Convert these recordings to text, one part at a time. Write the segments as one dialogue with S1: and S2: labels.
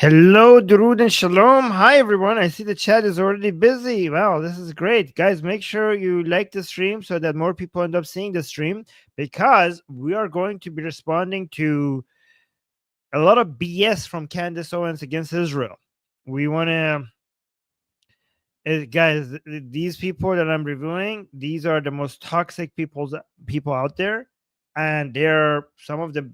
S1: Hello, Durud and Shalom. Hi, everyone. I see the chat is already busy. Wow, this is great. Guys, make sure you like the stream so that more people end up seeing the stream because we are going to be responding to a lot of BS from Candace Owens against Israel. We want to, guys, these people that I'm reviewing, these are the most toxic people out there, and they're some of the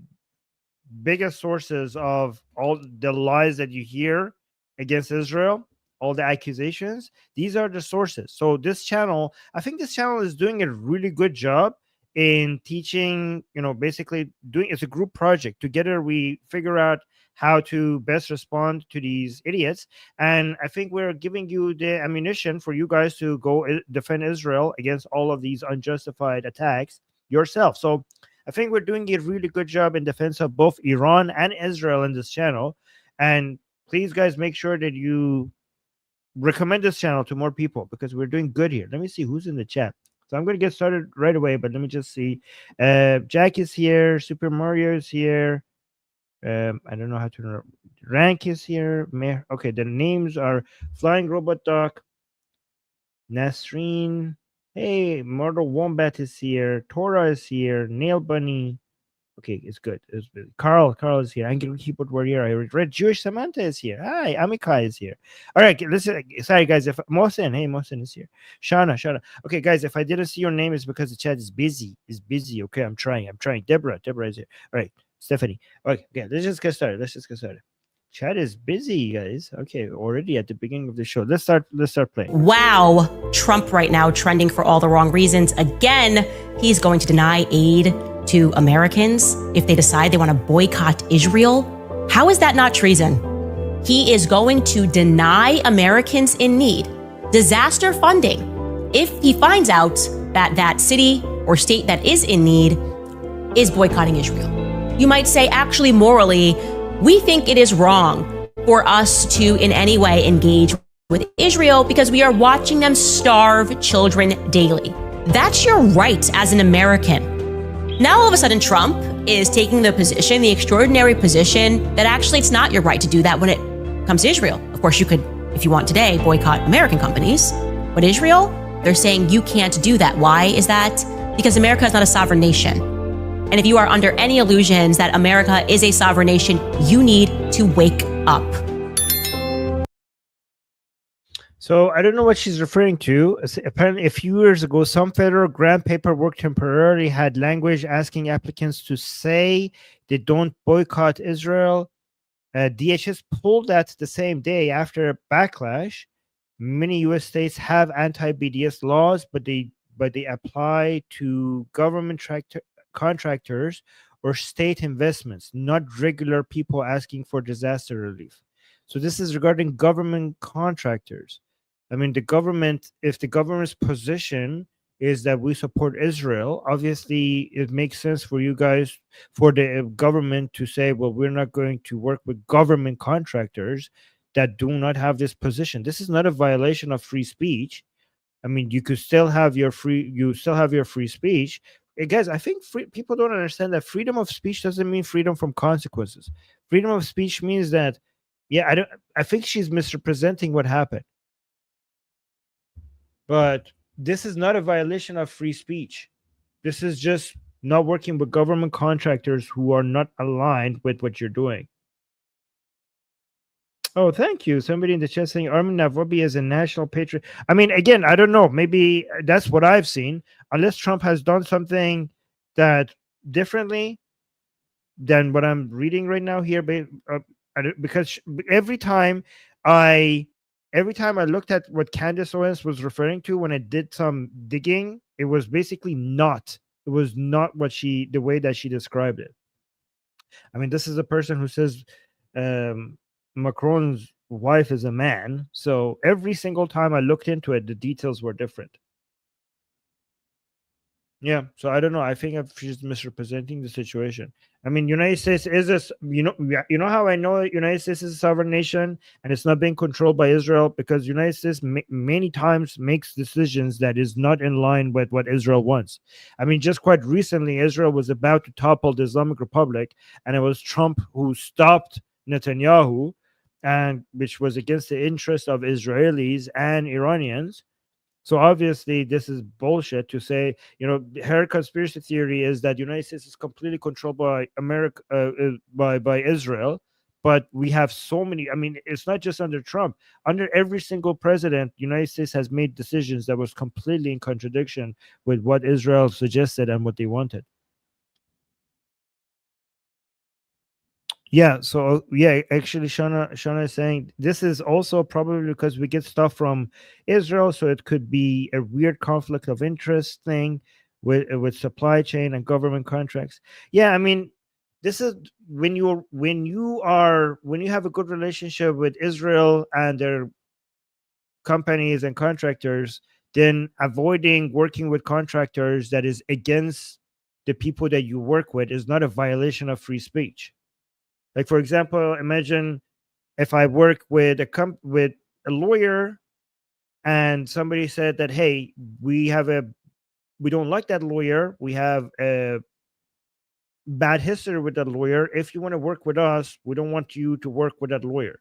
S1: biggest sources of all the lies that you hear against Israel, all the accusations. These are the sources. So this channel, I think this channel is doing a really good job in teaching, basically doing, it's a group project. Together we figure out how to best respond to these idiots. And I think we're giving you the ammunition for you guys to go defend Israel against all of these unjustified attacks yourself. So I think we're doing a really good job in defense of both Iran and Israel in this channel. And please, guys, make sure that you recommend this channel to more people because we're doing good here. Let me see who's in the chat. So I'm going to get started right away, but let me just see. Jack is here. Super Mario is here. I don't know how to remember. Rank is here. Okay, the names are Flying Robot Doc, Nasreen. Hey, Mortal Wombat is here. Tora is here. Nail Bunny. Okay, it's good. It's good. Carl is here. Angry Keyboard Warrior. I read Jewish Samantha is here. Hi, Amikai is here. All right, listen. Sorry, guys. If Mohsen, hey, Mohsen is here. Shana. Okay, guys, if I didn't see your name, it's because the chat is busy. It's busy. Okay, I'm trying. Deborah is here. All right, Stephanie. Okay, let's just get started. Chat is busy, guys. Okay, already at the beginning of the show. Let's start playing.
S2: Wow, Trump right now trending for all the wrong reasons. Again, he's going to deny aid to Americans if they decide they want to boycott Israel. How is that not treason? He is going to deny Americans in need disaster funding if he finds out that that city or state that is in need is boycotting Israel. You might say, actually, morally, we think it is wrong for us to in any way engage with Israel because we are watching them starve children daily. That's your right as an American. Now, all of a sudden, Trump is taking the extraordinary position that actually it's not your right to do that when it comes to Israel. Of course, you could, if you want today, boycott American companies. But Israel, they're saying you can't do that. Why is that? Because America is not a sovereign nation. And if you are under any illusions that America is a sovereign nation, you need to wake up.
S1: So I don't know what she's referring to. Apparently, a few years ago, some federal grant paperwork temporarily had language asking applicants to say they don't boycott Israel. DHS pulled that the same day after a backlash. Many U.S. states have anti-BDS laws, but they apply to government contractors or state investments, not regular people asking for disaster relief. So this is regarding government contractors. I mean, if the government's position is that we support Israel, obviously it makes sense for you guys, for the government to say, well, we're not going to work with government contractors that do not have this position. This is not a violation of free speech. I mean, you still have your free speech. Guys, I think people don't understand that freedom of speech doesn't mean freedom from consequences. Freedom of speech means that, I think she's misrepresenting what happened. But this is not a violation of free speech. This is just not working with government contractors who are not aligned with what you're doing. Oh, thank you. Somebody in the chat saying Armin Navabi is a national patriot. I mean, again, I don't know. Maybe that's what I've seen. Unless Trump has done something that differently than what I'm reading right now here, because every time I looked at what Candace Owens was referring to when I did some digging, it was basically not. It was not the way that she described it. I mean, this is a person who says Macron's wife is a man. So every single time I looked into it, the details were different. Yeah, so I don't know. I think she's misrepresenting the situation. I mean, United States is this, you know how I know United States is a sovereign nation and it's not being controlled by Israel, because United States many times makes decisions that is not in line with what Israel wants. I mean, just quite recently, Israel was about to topple the Islamic Republic, and it was Trump who stopped Netanyahu. and which was against the interest of Israelis and Iranians. So obviously, this is bullshit to say. Her conspiracy theory is that the United States is completely controlled by America, by Israel. But we have so many. I mean, it's not just under Trump. Under every single president, the United States has made decisions that was completely in contradiction with what Israel suggested and what they wanted. Yeah, so yeah, actually, Shauna is saying this is also probably because we get stuff from Israel, so it could be a weird conflict of interest thing with supply chain and government contracts. Yeah, I mean, this is when you have a good relationship with Israel and their companies and contractors, then avoiding working with contractors that is against the people that you work with is not a violation of free speech. Like, for example, imagine if I work with with a lawyer and somebody said that, hey, we don't like that lawyer. We have a bad history with that lawyer. If you want to work with us, we don't want you to work with that lawyer.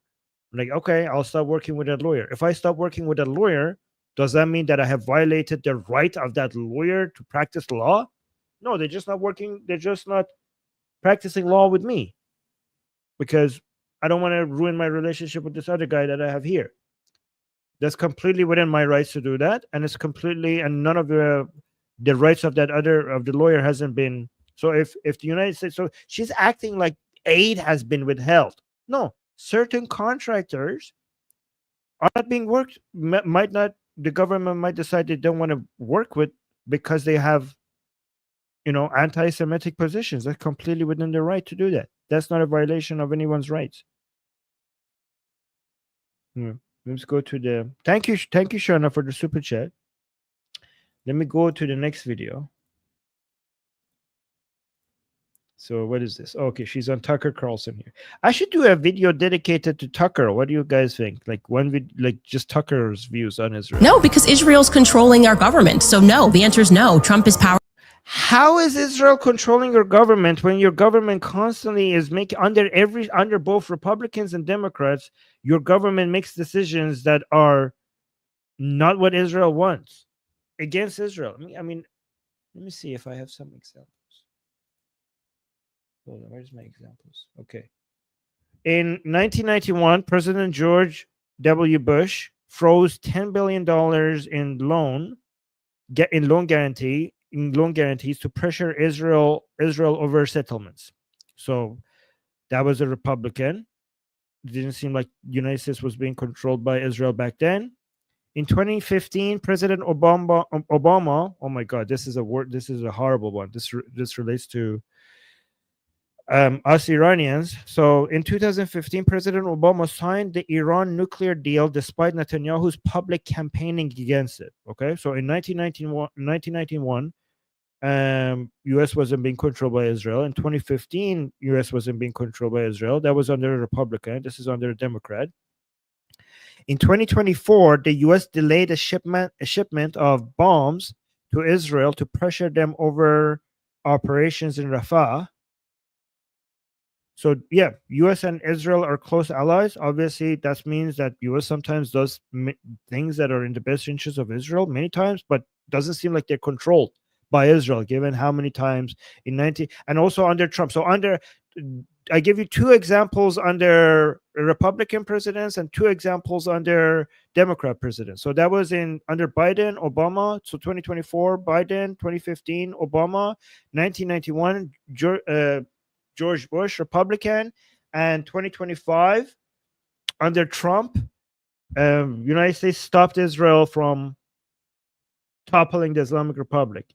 S1: I'm like, okay, I'll stop working with that lawyer. If I stop working with that lawyer, does that mean that I have violated the right of that lawyer to practice law? No, they're just not working. They're just not practicing law with me, because I don't want to ruin my relationship with this other guy that I have here. That's completely within my rights to do that, and it's completely, and none of the rights of the lawyer hasn't been. So if the United States, so she's acting like aid has been withheld. No, certain contractors are not being worked. Might not, the government might decide they don't want to work with because they have, anti-Semitic positions. That's completely within their right to do that. That's not a violation of anyone's rights. Let's go to the thank you, Shana, for the super chat. Let me go to the next video. So what is this? Okay, she's on Tucker Carlson here. I should do a video dedicated to Tucker. What do you guys think? Like just Tucker's views on Israel.
S2: No, because Israel's controlling our government. So no, the answer is no. Trump is powerful.
S1: How is Israel controlling your government when your government constantly is making under both Republicans and Democrats, your government makes decisions that are not what Israel wants against Israel? I mean, let me see if I have some examples. Hold on, where's my examples? Okay. In 1991, President George W. Bush froze $10 billion in loan guarantees to pressure Israel over settlements. So that was a Republican. It didn't seem like the United States was being controlled by Israel back then. In 2015, President Obama. Oh my God, this is a horrible one. This relates to us Iranians. So in 2015, President Obama signed the Iran nuclear deal despite Netanyahu's public campaigning against it. Okay, so in 1991, U.S. wasn't being controlled by Israel. In 2015, U.S. wasn't being controlled by Israel. That was under a Republican. This is under a Democrat. In 2024, the U.S. delayed a shipment of bombs to Israel to pressure them over operations in Rafah. So yeah, U.S. and Israel are close allies. Obviously, that means that U.S. sometimes does things that are in the best interest of Israel many times, but doesn't seem like they're controlled by Israel, given how many times in 19 and also under Trump. So I give you two examples under Republican presidents and two examples under Democrat presidents. So that was under Biden, Obama. So 2024, Biden, 2015, Obama, 1991, George Bush, Republican, and 2025 under Trump, United States stopped Israel from toppling the Islamic Republic.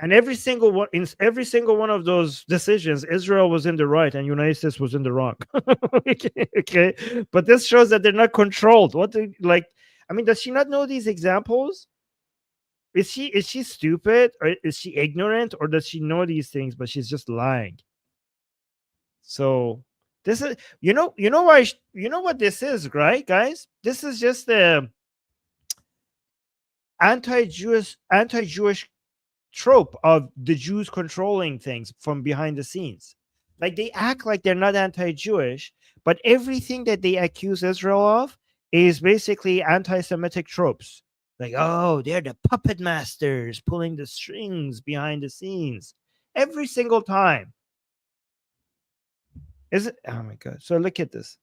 S1: And every single one of those decisions, Israel was in the right and United States was in the wrong. Okay, but this shows that they're not controlled. Does she not know these examples? Is she stupid, or is she ignorant, or does she know these things but she's just lying? So this is, why, what this is, right, guys? This is just the anti-Jewish trope of the Jews controlling things from behind the scenes. Like they act like they're not anti-Jewish, but everything that they accuse Israel of is basically anti-Semitic tropes. Like, oh, they're the puppet masters pulling the strings behind the scenes every single time. Is it? Oh my god! So look at this,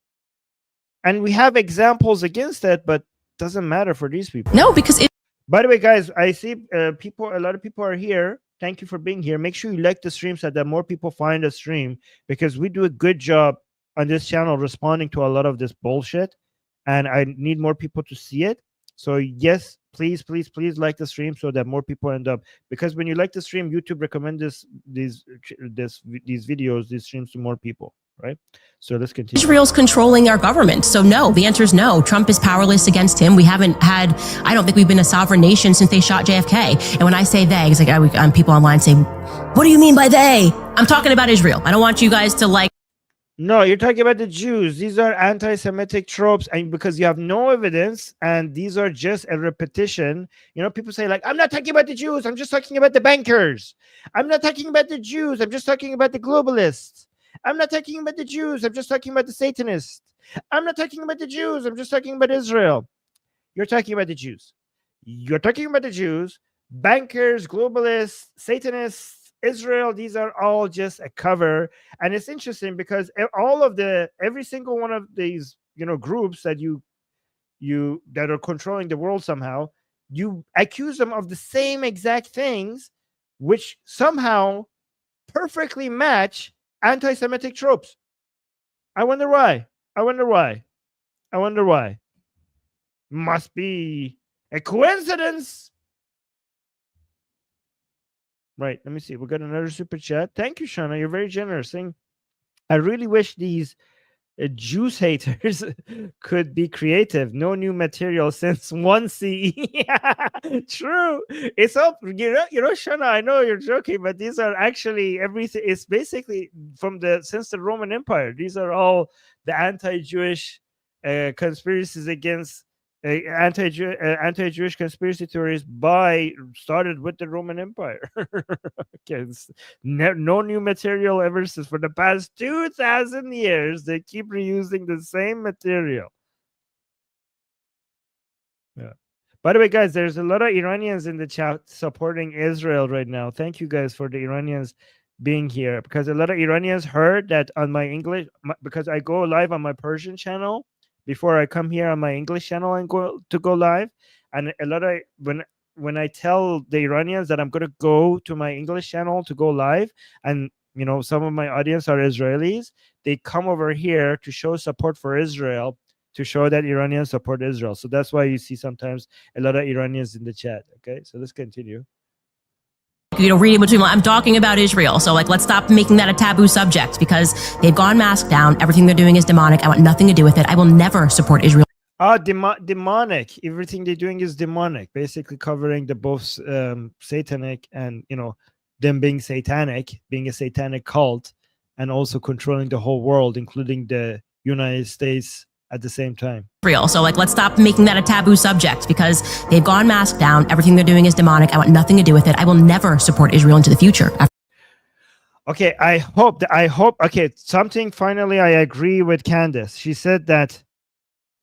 S1: and we have examples against that, but doesn't matter for these people.
S2: No, because it.
S1: By the way, guys, I see people. A lot of people are here. Thank you for being here. Make sure you like the stream so that more people find the stream, because we do a good job on this channel responding to a lot of this bullshit, and I need more people to see it. So yes, please, please, please like the stream so that more people end up. Because when you like the stream, YouTube recommend these videos, these streams to more people, right? So let's continue.
S2: Israel's controlling our government. So no, the answer is no. Trump is powerless against him. We haven't had, I don't think we've been a sovereign nation since they shot JFK. And when I say they, it's like people online saying, what do you mean by they? I'm talking about Israel. I don't want you guys to like.
S1: No, you're talking about the Jews. These are anti-Semitic tropes, and because you have no evidence, and these are just a repetition. You know, people say like, "I'm not talking about the Jews. I'm just talking about the bankers. I'm not talking about the Jews. I'm just talking about the globalists. I'm not talking about the Jews. I'm just talking about the Satanists. I'm not talking about the Jews. I'm just talking about Israel." You're talking about the Jews. You're talking about the Jews, bankers, globalists, Satanists, Israel. These are all just a cover. And it's interesting because every single one of these, groups that you that are controlling the world somehow, you accuse them of the same exact things, which somehow perfectly match anti-Semitic tropes. I wonder why. Must be a coincidence. Right, let me see. We got another super chat. Thank you, Shana. You're very generous. I really wish these Jews haters could be creative. No new material since 1 CE. True. It's all, Shana, I know you're joking, but these are actually everything. It's basically since the Roman Empire. These are all the anti-Jewish conspiracies against anti-Jewish conspiracy theories started with the Roman Empire. Okay, no new material ever since. For the past 2,000 years, they keep reusing the same material. Yeah. By the way, guys, there's a lot of Iranians in the chat supporting Israel right now. Thank you guys for the Iranians being here, because a lot of Iranians heard that on my English, because I go live on my Persian channel before I come here on my English channel and go live. And a lot of when I tell the Iranians that I'm going to go to my English channel to go live, and some of my audience are Israelis, they come over here to show support for Israel, to show that Iranians support Israel. So that's why you see sometimes a lot of Iranians in the chat. Okay, so let's continue.
S2: Reading between, I'm talking about Israel. So let's stop making that a taboo subject, because they've gone mask down. Everything they're doing is demonic. I want nothing to do with it. I will never support Israel.
S1: Demonic. Everything they're doing is demonic, basically covering the both satanic and, them being satanic, being a satanic cult, and also controlling the whole world, including the United States at the same time.
S2: So let's stop making that a taboo subject, because they've gone mask down. Everything they're doing is demonic. I want nothing to do with it. I will never support Israel into the future.
S1: Okay, I hope. Okay, something finally I agree with Candace. She said that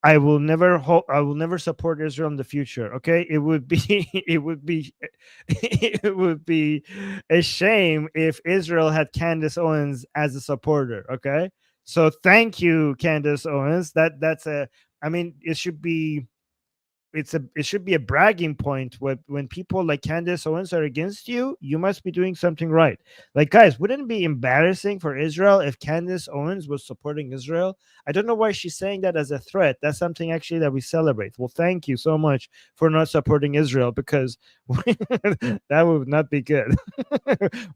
S1: I will never support Israel in the future. Okay, it would be it would be a shame if Israel had Candace Owens as a supporter. Okay, so thank you, Candace Owens. That's a. I mean, it should be a bragging point when people like Candace Owens are against you. You must be doing something right. Like, guys, wouldn't it be embarrassing for Israel if Candace Owens was supporting Israel? I don't know why she's saying that as a threat. That's something actually that we celebrate. Well, thank you so much for not supporting Israel, because that would not be good.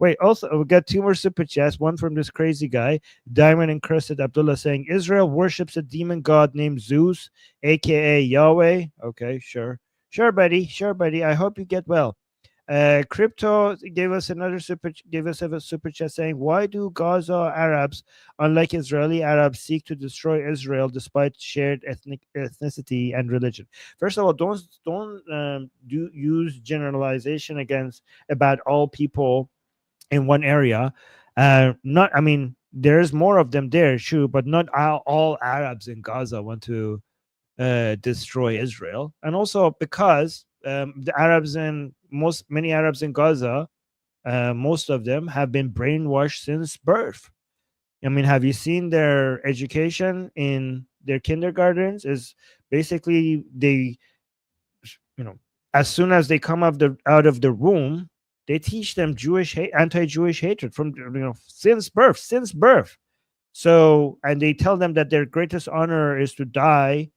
S1: Wait, also we got 2 more super chats. One from this crazy guy, Diamond Encrusted Abdullah, saying Israel worships a demon god named Zeus, aka Yahweh. Okay, sure, buddy. I hope you get well. Crypto gave us a super chat saying, why do Gaza Arabs, unlike Israeli Arabs, seek to destroy Israel despite shared ethnicity and religion? First of all, don't use generalization about all people in one area. there's more of them there, true, but not all Arabs in Gaza want to destroy Israel. And also because the Arabs in many Arabs in Gaza, most of them have been brainwashed since birth. I mean, have you seen their education in their kindergartens? Is basically they, as soon as they come out of the womb, they teach them anti-Jewish hatred from since birth. So, and they tell them that their greatest honor is to die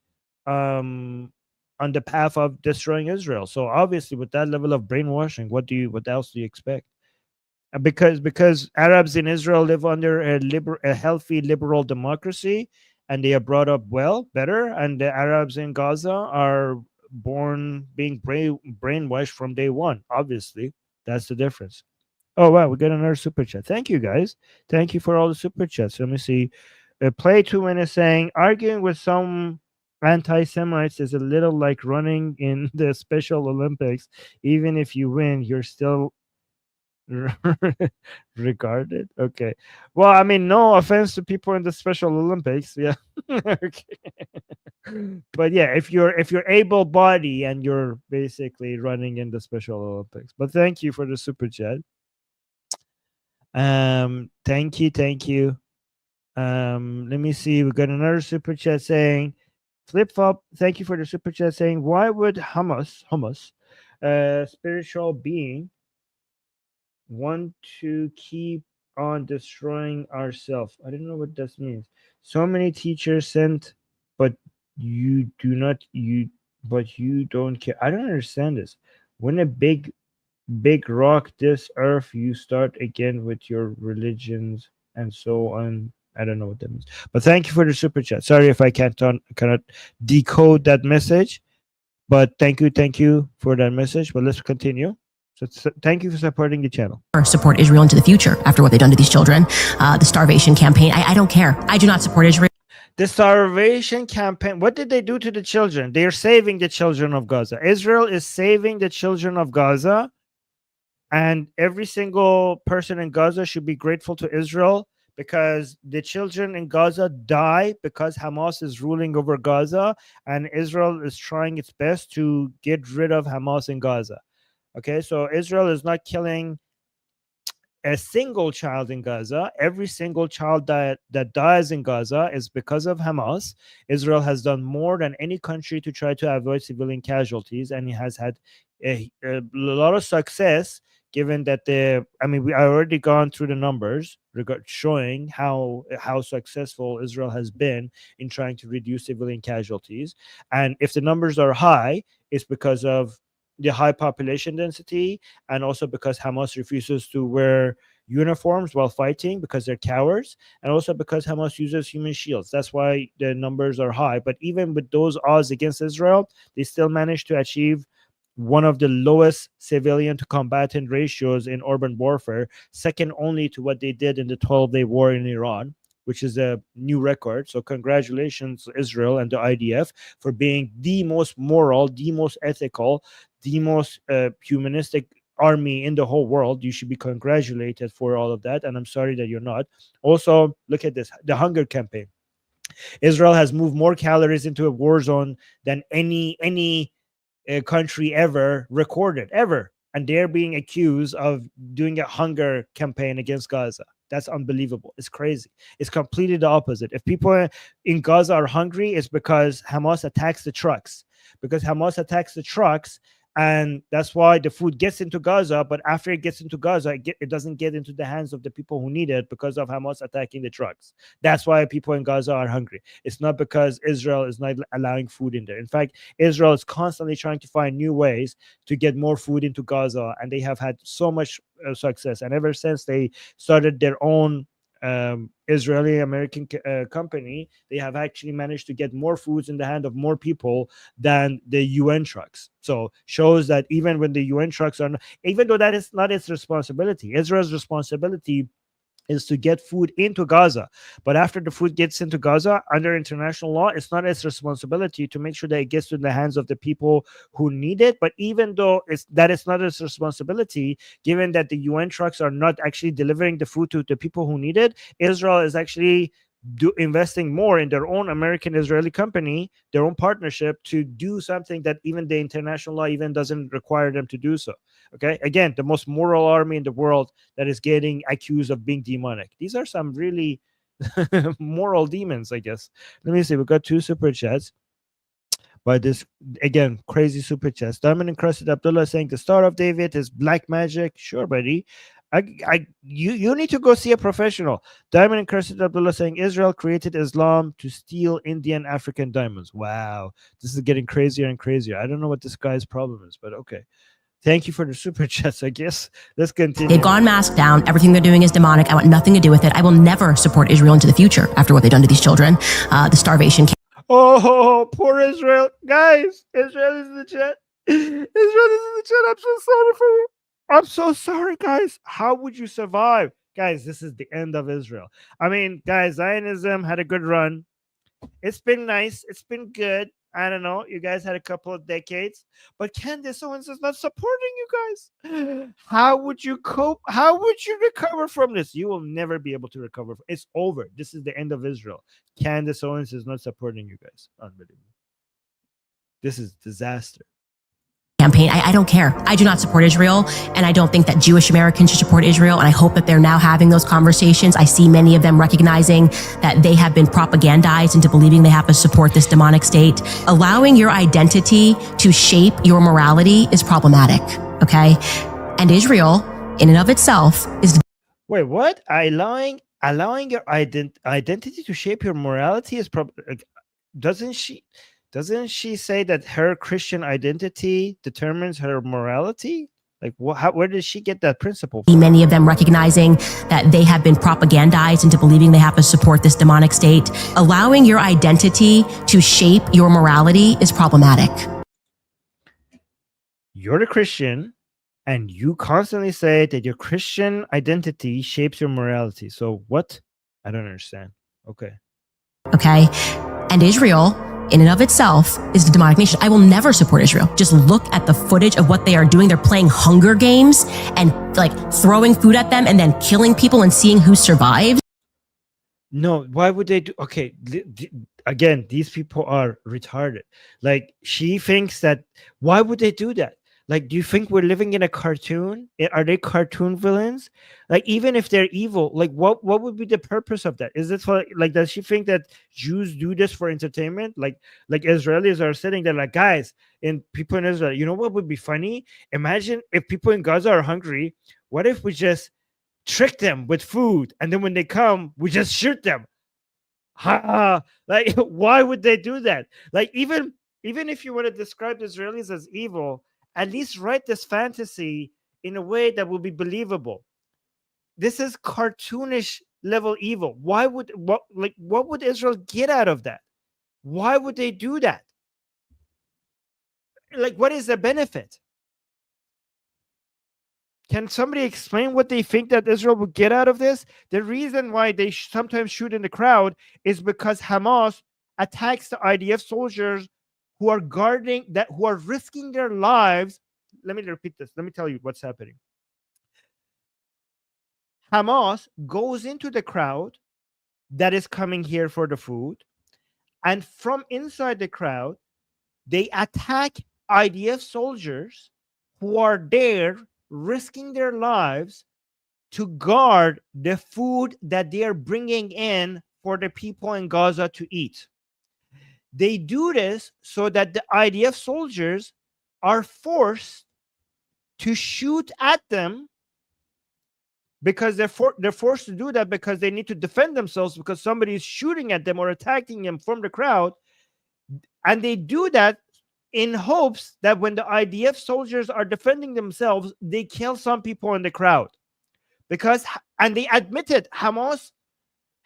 S1: on the path of destroying Israel. So obviously, with that level of brainwashing, what else do you expect? Because Arabs in Israel live under a healthy liberal democracy, and they are brought up better, and the Arabs in Gaza are born being brainwashed from day one. Obviously, that's the difference. Oh wow, we got another super chat. Thank you guys. Thank you for all the super chats. Let me see. Play 2 minutes saying arguing with some anti-Semites is a little like running in the Special Olympics. Even if you win, you're still regarded. Okay. Well, I mean, no offense to people in the Special Olympics. Yeah. Okay. But yeah, if you're able body and you're basically running in the Special Olympics. But thank you for the super chat. Thank you. Let me see. We got another super chat saying flip flop. Thank you for the super chat saying why would hummus, spiritual being, want to keep on destroying ourselves? I don't know what this means. So many teachers sent, but you don't care. I don't understand this. When a big rock this earth, you start again with your religions and so on. I don't know what that means, but thank you for the super chat. Sorry if I cannot decode that message, but thank you for that message. But let's continue. So thank you for supporting the channel.
S2: Or support Israel into the future after what they've done to these children. The starvation campaign. I don't care. I do not support Israel.
S1: The starvation campaign. What did they do to the children? They are saving the children of Gaza. Israel is saving the children of Gaza. And every single person in Gaza should be grateful to Israel, because the children in Gaza die because Hamas is ruling over Gaza, and Israel is trying its best to get rid of Hamas in Gaza. Okay, so Israel is not killing a single child in Gaza. Every single child that dies in Gaza is because of Hamas. Israel has done more than any country to try to avoid civilian casualties, and it has had a lot of success, given that we already gone through the numbers showing how successful Israel has been in trying to reduce civilian casualties. And if the numbers are high, it's because of the high population density, and also because Hamas refuses to wear uniforms while fighting because they're cowards, and also because Hamas uses human shields. That's why the numbers are high. But even with those odds against Israel, they still managed to achieve one of the lowest civilian to combatant ratios in urban warfare, second only to what they did in the 12-day war in Iran, which is a new record. So congratulations to Israel and the IDF for being the most moral, the most ethical, the most humanistic army in the whole world. You should be congratulated for all of that, and I'm sorry that you're not. Also, look at this, the hunger campaign. Israel has moved more calories into a war zone than any country ever recorded, ever. And they're being accused of doing a hunger campaign against Gaza. That's unbelievable. It's crazy. It's completely the opposite. If people in Gaza are hungry, it's because Hamas attacks the trucks. And that's why the food gets into Gaza. But after it gets into Gaza, it doesn't get into the hands of the people who need it, because of Hamas attacking the trucks. That's why people in Gaza are hungry. It's not because Israel is not allowing food in there. In fact, Israel is constantly trying to find new ways to get more food into Gaza, and they have had so much success. And ever since they started their own Israeli American company, they have actually managed to get more foods in the hand of more people than the UN trucks. So shows that even when the UN trucks are not, even though that is not its responsibility, Israel's responsibility is to get food into Gaza. But after the food gets into Gaza, under international law, it's not its responsibility to make sure that it gets to the hands of the people who need it. But even though it's not its responsibility, given that the UN trucks are not actually delivering the food to the people who need it, Israel is actually investing more in their own American-Israeli company, their own partnership, to do something that even the international law even doesn't require them to do so. Okay, again, the most moral army in the world that is getting accused of being demonic. These are some really moral demons, I guess. Let me see. We got 2 super chats by this, again, crazy super chats. Diamond Encrusted Abdullah saying the Star of David is black magic. Sure, buddy. You need to go see a professional. Diamond Encrusted Abdullah saying Israel created Islam to steal Indian African diamonds. Wow, this is getting crazier and crazier. I don't know what this guy's problem is, but okay. Thank you for the super chats, I guess. Let's continue.
S2: They've gone mask down. Everything they're doing is demonic. I want nothing to do with it. I will never support Israel into the future after what they've done to these children. The starvation camp.
S1: Oh, poor Israel. Guys, Israel is in the chat. Israel is in the chat. I'm so sorry for you. I'm so sorry, guys. How would you survive? Guys, this is the end of Israel. I mean, guys, Zionism had a good run. It's been nice. It's been good. I don't know. You guys had a couple of decades, but Candace Owens is not supporting you guys. How would you cope? How would you recover from this? You will never be able to recover. It's over. This is the end of Israel. Candace Owens is not supporting you guys. Unbelievable. This is disaster.
S2: Campaign. I don't care. I do not support Israel, and I don't think that Jewish Americans should support Israel, and I hope that they're now having those conversations. I see many of them recognizing that they have been propagandized into believing they have to support this demonic state. Allowing your identity to shape your morality is problematic, okay? And Israel, in and of itself, is...
S1: Wait, what? Allowing your identity to shape your morality is doesn't she say that her Christian identity determines her morality? Like, where did she get that principle from?
S2: Many of them recognizing that they have been propagandized into believing they have to support this demonic state. Allowing your identity to shape your morality is problematic.
S1: You're a Christian, and you constantly say that your Christian identity shapes your morality. So what? I don't understand. Okay.
S2: Okay. And Israel, in and of itself, is the demonic nation. I will never support Israel. Just look at the footage of what they are doing. They're playing Hunger Games and like throwing food at them and then killing people and seeing who survives.
S1: No, why would they do? Okay, again, these people are retarded. Like, she thinks that, why would they do that? Like, do you think we're living in a cartoon? Are they cartoon villains? Like, even if they're evil, like, what would be the purpose of that? Is it for, like, does she think that Jews do this for entertainment? Like Israelis are sitting there like, guys, and people in Israel, you know what would be funny? Imagine if people in Gaza are hungry. What if we just trick them with food, and then when they come, we just shoot them? Ha! Like, why would they do that? Like, even if you want to describe the Israelis as evil, at least write this fantasy in a way that will be believable. This is cartoonish level evil. What would Israel get out of that? Why would they do that? Like, what is the benefit? Can somebody explain what they think that Israel would get out of this? The reason why they sometimes shoot in the crowd is because Hamas attacks the IDF soldiers who are who are risking their lives. Let me repeat this. Let me tell you what's happening. Hamas goes into the crowd that is coming here for the food, and from inside the crowd, they attack IDF soldiers who are there risking their lives to guard the food that they are bringing in for the people in Gaza to eat. They do this so that the IDF soldiers are forced to shoot at them, because they're forced to do that because they need to defend themselves, because somebody is shooting at them or attacking them from the crowd. And they do that in hopes that when the IDF soldiers are defending themselves, they kill some people in the crowd. And they admitted, Hamas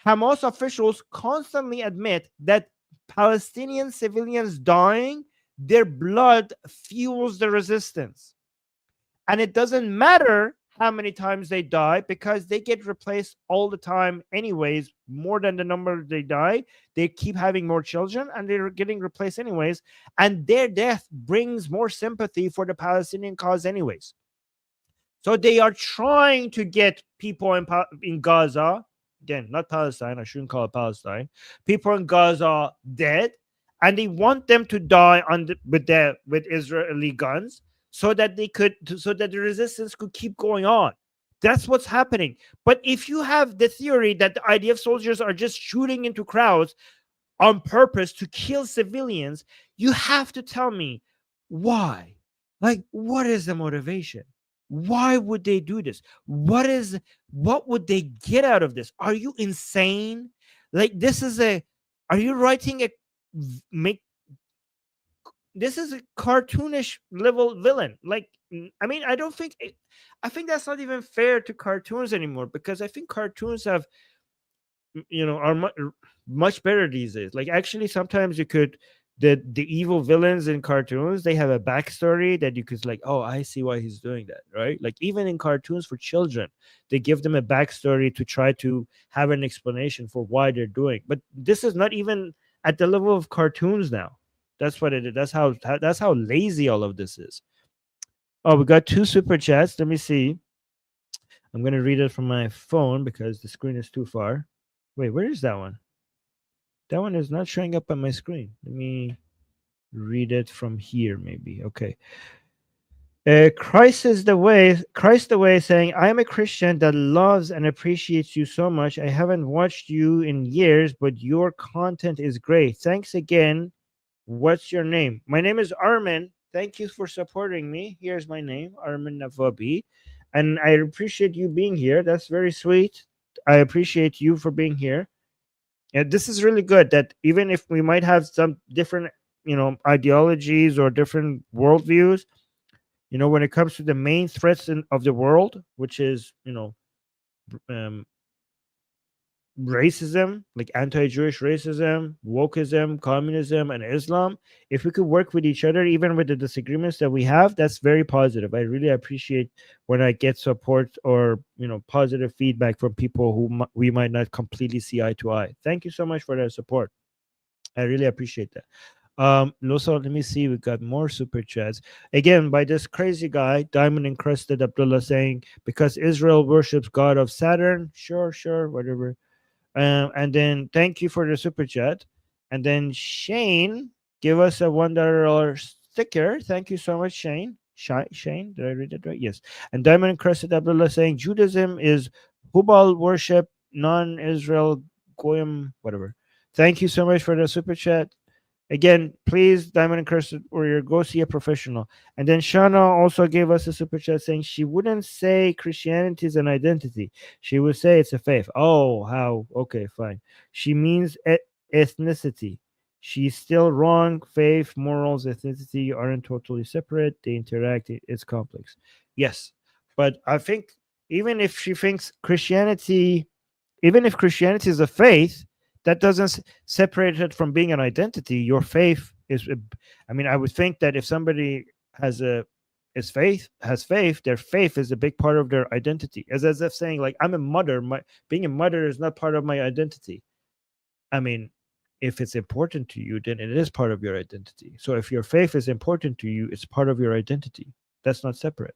S1: officials constantly admit that Palestinian civilians dying, their blood fuels the resistance. And it doesn't matter how many times they die, because they get replaced all the time anyways, more than the number they die. They keep having more children and they're getting replaced anyways, and their death brings more sympathy for the Palestinian cause anyways. So they are trying to get people in Gaza, again, not Palestine, I shouldn't call it Palestine, people in Gaza dead, and they want them to die with Israeli guns, so that so that the resistance could keep going on. That's what's happening. But if you have the theory that the IDF soldiers are just shooting into crowds on purpose to kill civilians, you have to tell me why. Like, what is the motivation? Why would they do this? What would they get out of this? Are you insane? Like, are you writing make this is a cartoonish level villain? Like, I mean, I think that's not even fair to cartoons anymore, because I think cartoons have, are much better these days. Like, actually, sometimes you could, the evil villains in cartoons, they have a backstory that you could, like, oh, I see why he's doing that, right? Like, even in cartoons for children, they give them a backstory to try to have an explanation for why they're doing. But this is not even at the level of cartoons now. That's what it is. That's how lazy all of this is. Oh, we got 2 super chats. Let me see. I'm gonna read it from my phone because the screen is too far. Wait, where is that one? That one is not showing up on my screen. Let me read it from here, maybe. Okay. Christ the way, saying, I am a Christian that loves and appreciates you so much. I haven't watched you in years, but your content is great. Thanks again. What's your name? My name is Armin. Thank you for supporting me. Here's my name, Armin Navabi. And I appreciate you being here. That's very sweet. I appreciate you for being here. And this is really good, that even if we might have some different, ideologies or different worldviews, when it comes to the main threats of the world, which is, racism, like anti-Jewish racism, wokeism, communism, and Islam, if we could work with each other, even with the disagreements that we have, that's very positive. I really appreciate when I get support or, positive feedback from people who we might not completely see eye to eye. Thank you so much for that support. I really appreciate that. Also, let me see, we got more super chats again by this crazy guy, Diamond Encrusted Abdullah, saying, because Israel worships God of Saturn. Sure, whatever. And then thank you for the super chat. And then Shane give us a $1 sticker. Thank you so much, Shane. Shane, did I read it right? Yes. And Diamond Encrusted Abdullah saying, Judaism is Hubal worship, non-Israel Goyim, whatever. Thank you so much for the super chat. Again, please, Diamond Encrusted Warrior, go see a professional. And then Shana also gave us a super chat saying she wouldn't say Christianity is an identity. She would say it's a faith. Oh, how? Okay, fine. She means ethnicity. She's still wrong. Faith, morals, ethnicity aren't totally separate. They interact. It's complex. Yes. But I think even if she thinks Christianity, even if Christianity is a faith, that doesn't separate it from being an identity. Your faith is, I mean, I would think that if somebody has faith, their faith is a big part of their identity. As if saying, like, I'm a mother, being a mother is not part of my identity. I mean, if it's important to you, then it is part of your identity. So if your faith is important to you, it's part of your identity. That's not separate.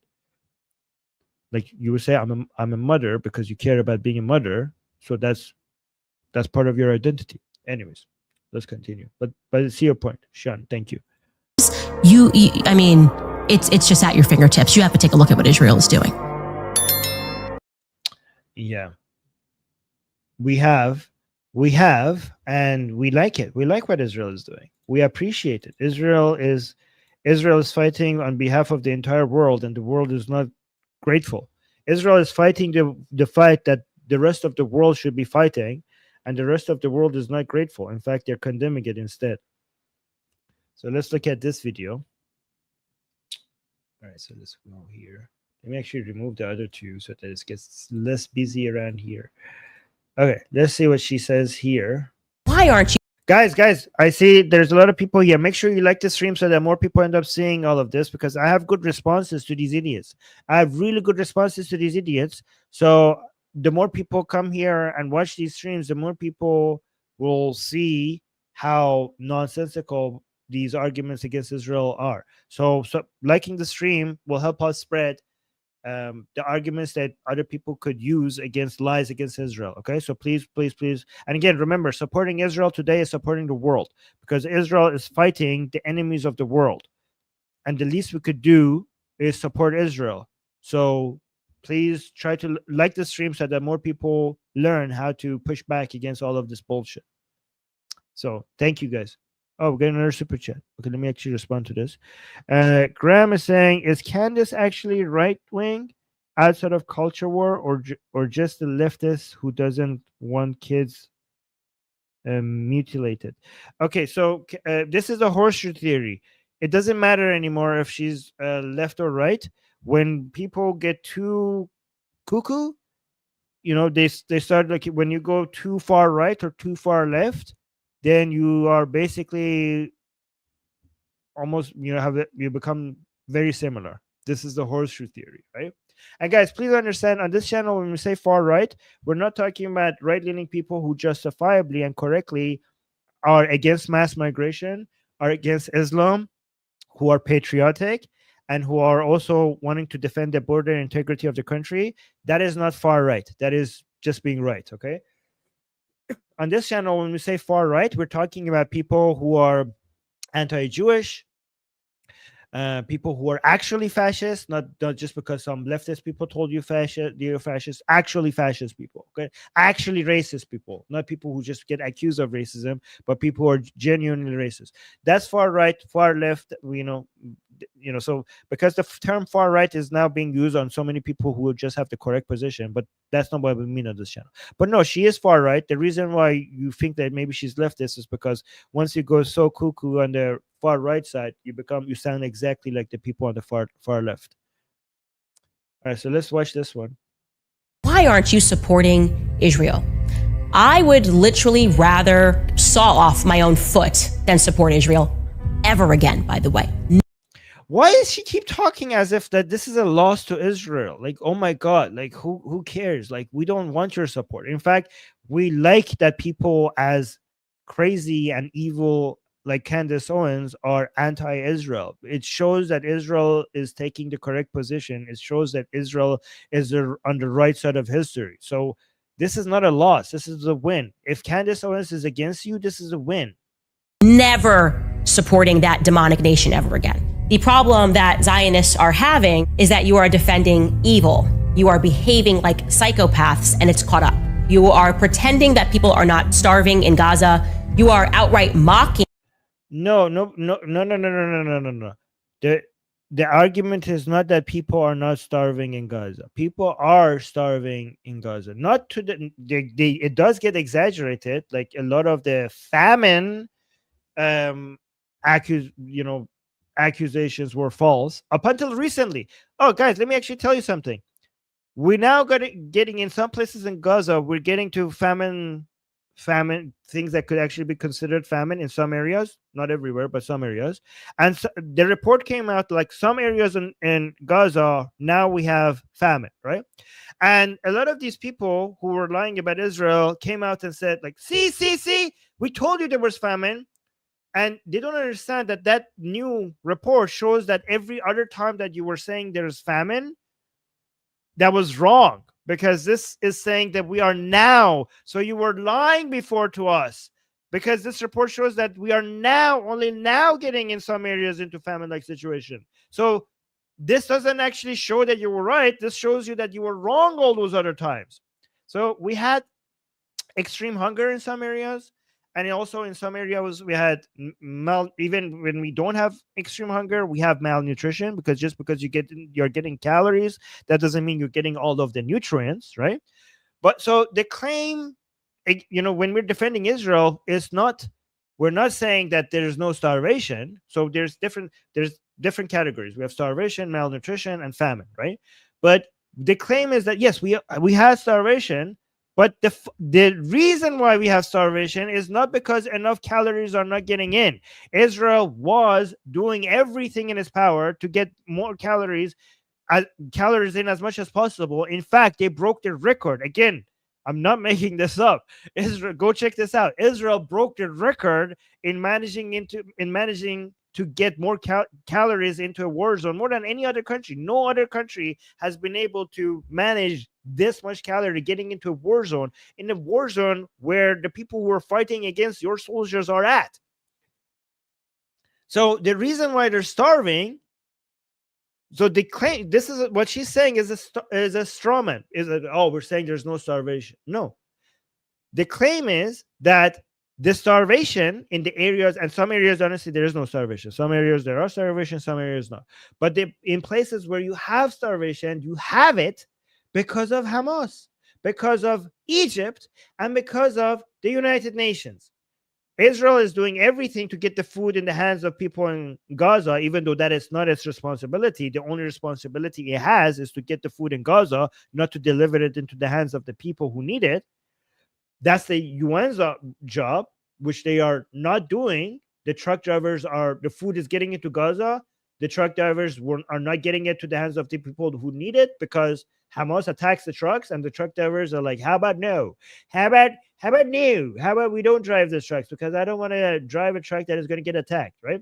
S1: Like, you would say, I'm a mother because you care about being a mother. So that's part of your identity. Anyways, let's continue. But see your point, Sean. Thank you.
S2: I mean, it's just at your fingertips. You have to take a look at what Israel is doing.
S1: Yeah, we have, and we like it. We like what Israel is doing. We appreciate it. Israel is fighting on behalf of the entire world, and the world is not grateful. Israel is fighting the fight that the rest of the world should be fighting, and the rest of the world is not grateful. In fact, they're condemning it instead. So let's look at this video. All right, so let's go here. Let me actually remove the other two so that it gets less busy around here. Okay, let's see what she says here.
S2: Why aren't you?
S1: Guys, I see there's a lot of people here. Make sure you like the stream so that more people end up seeing all of this, because I have good responses to these idiots. I have really good responses to these idiots. So the more people come here and watch these streams, the more people will see how nonsensical these arguments against Israel are. So liking the stream will help us spread the arguments that other people could use against lies against Israel. Okay, so please, please, please, and again, remember, supporting Israel today is supporting the world, because Israel is fighting the enemies of the world, and the least we could do is support Israel. So please try to like the stream so that more people learn how to push back against all of this bullshit. So thank you guys. Oh, we're getting another super chat. Okay, let me actually respond to this. Graham is saying, is Candace actually right wing outside of culture war, or just a leftist who doesn't want kids mutilated? Okay, so this is a horseshoe theory. It doesn't matter anymore if she's left or right. When people get too cuckoo, they start, like, when you go too far right or too far left, then you are basically almost, you become very similar. This is the horseshoe theory, right? And guys, please understand, on this channel, when we say far right, we're not talking about right-leaning people who justifiably and correctly are against mass migration, are against Islam, who are patriotic, and who are also wanting to defend the border integrity of the country. That is not far right. That is just being right, okay? On this channel, when we say far right, we're talking about people who are anti-Jewish, people who are actually fascist, not just because some leftist people told you you're fascist, actually fascist people, okay? Actually racist people, not people who just get accused of racism, but people who are genuinely racist. That's far right, far left, so because the term far right is now being used on so many people who just have the correct position, but that's not what we mean on this channel. But no, she is far right. The reason why you think that maybe she's leftist is because once you go so cuckoo on the far right side, you sound exactly like the people on the far left. All right, so let's watch this one.
S2: Why aren't you supporting Israel? I would literally rather saw off my own foot than support Israel ever again, by the way.
S1: Why does she keep talking as if that this is a loss to Israel? Like, oh my God, like who cares? Like, we don't want your support. In fact, we like that people as crazy and evil like Candace Owens are anti-Israel. It shows that Israel is taking the correct position. It shows that Israel is on the right side of history. So this is not a loss. This is a win. If Candace Owens is against you, this is a win.
S2: Never supporting that demonic nation ever again. The problem that Zionists are having is that you are defending evil. You are behaving like psychopaths, and it's caught up. You are pretending that people are not starving in Gaza. You are outright mocking.
S1: No. The argument is not that people are not starving in Gaza. People are starving in Gaza. Not to it does get exaggerated. Like, a lot of the famine accusations were false up until recently. Oh, guys, let me actually tell you something. We're now getting in some places in Gaza, we're getting to famine things that could actually be considered famine in some areas, not everywhere, but some areas. And so the report came out, like, some areas in Gaza, now we have famine, right? And a lot of these people who were lying about Israel came out and said, like, see, we told you there was famine. And they don't understand that new report shows that every other time that you were saying there's famine, that was wrong, because this is saying that we are now. So you were lying before to us, because this report shows that we are only now getting in some areas into famine-like situation. So this doesn't actually show that you were right. This shows you that you were wrong all those other times. So we had extreme hunger in some areas. And also in some areas we had even when we don't have extreme hunger, we have malnutrition, because just because you're getting calories, that doesn't mean you're getting all of the nutrients, right? But so the claim, when we're defending Israel, we're not saying that there's no starvation. So there's different categories. We have starvation, malnutrition, and famine, right? But the claim is that yes, we had starvation, But the reason why we have starvation is not because enough calories are not getting in. Israel was doing everything in its power to get more calories in as much as possible. In fact, they broke the record. Again, I'm not making this up. Israel, go check this out. Israel broke the record in managing to get more calories into a war zone more than any other country. No other country has been able to manage this much calorie getting into a war zone, in a war zone where the people who are fighting against your soldiers are at. So the reason why they're starving, so they claim, this is what she's saying is a straw man. Is that, oh, we're saying there's no starvation? No. The claim is that the starvation in the areas, and some areas, honestly, there is no starvation. Some areas there are starvation, some areas not. But in places where you have starvation, you have it because of Hamas, because of Egypt, and because of the United Nations. Israel is doing everything to get the food in the hands of people in Gaza, even though that is not its responsibility. The only responsibility it has is to get the food in Gaza, not to deliver it into the hands of the people who need it. That's the UN's job, which they are not doing. The truck drivers the food is getting into Gaza. The truck drivers are not getting it to the hands of the people who need it because Hamas attacks the trucks, and the truck drivers are like, how about no? How about no? How about we don't drive these trucks because I don't want to drive a truck that is going to get attacked, right?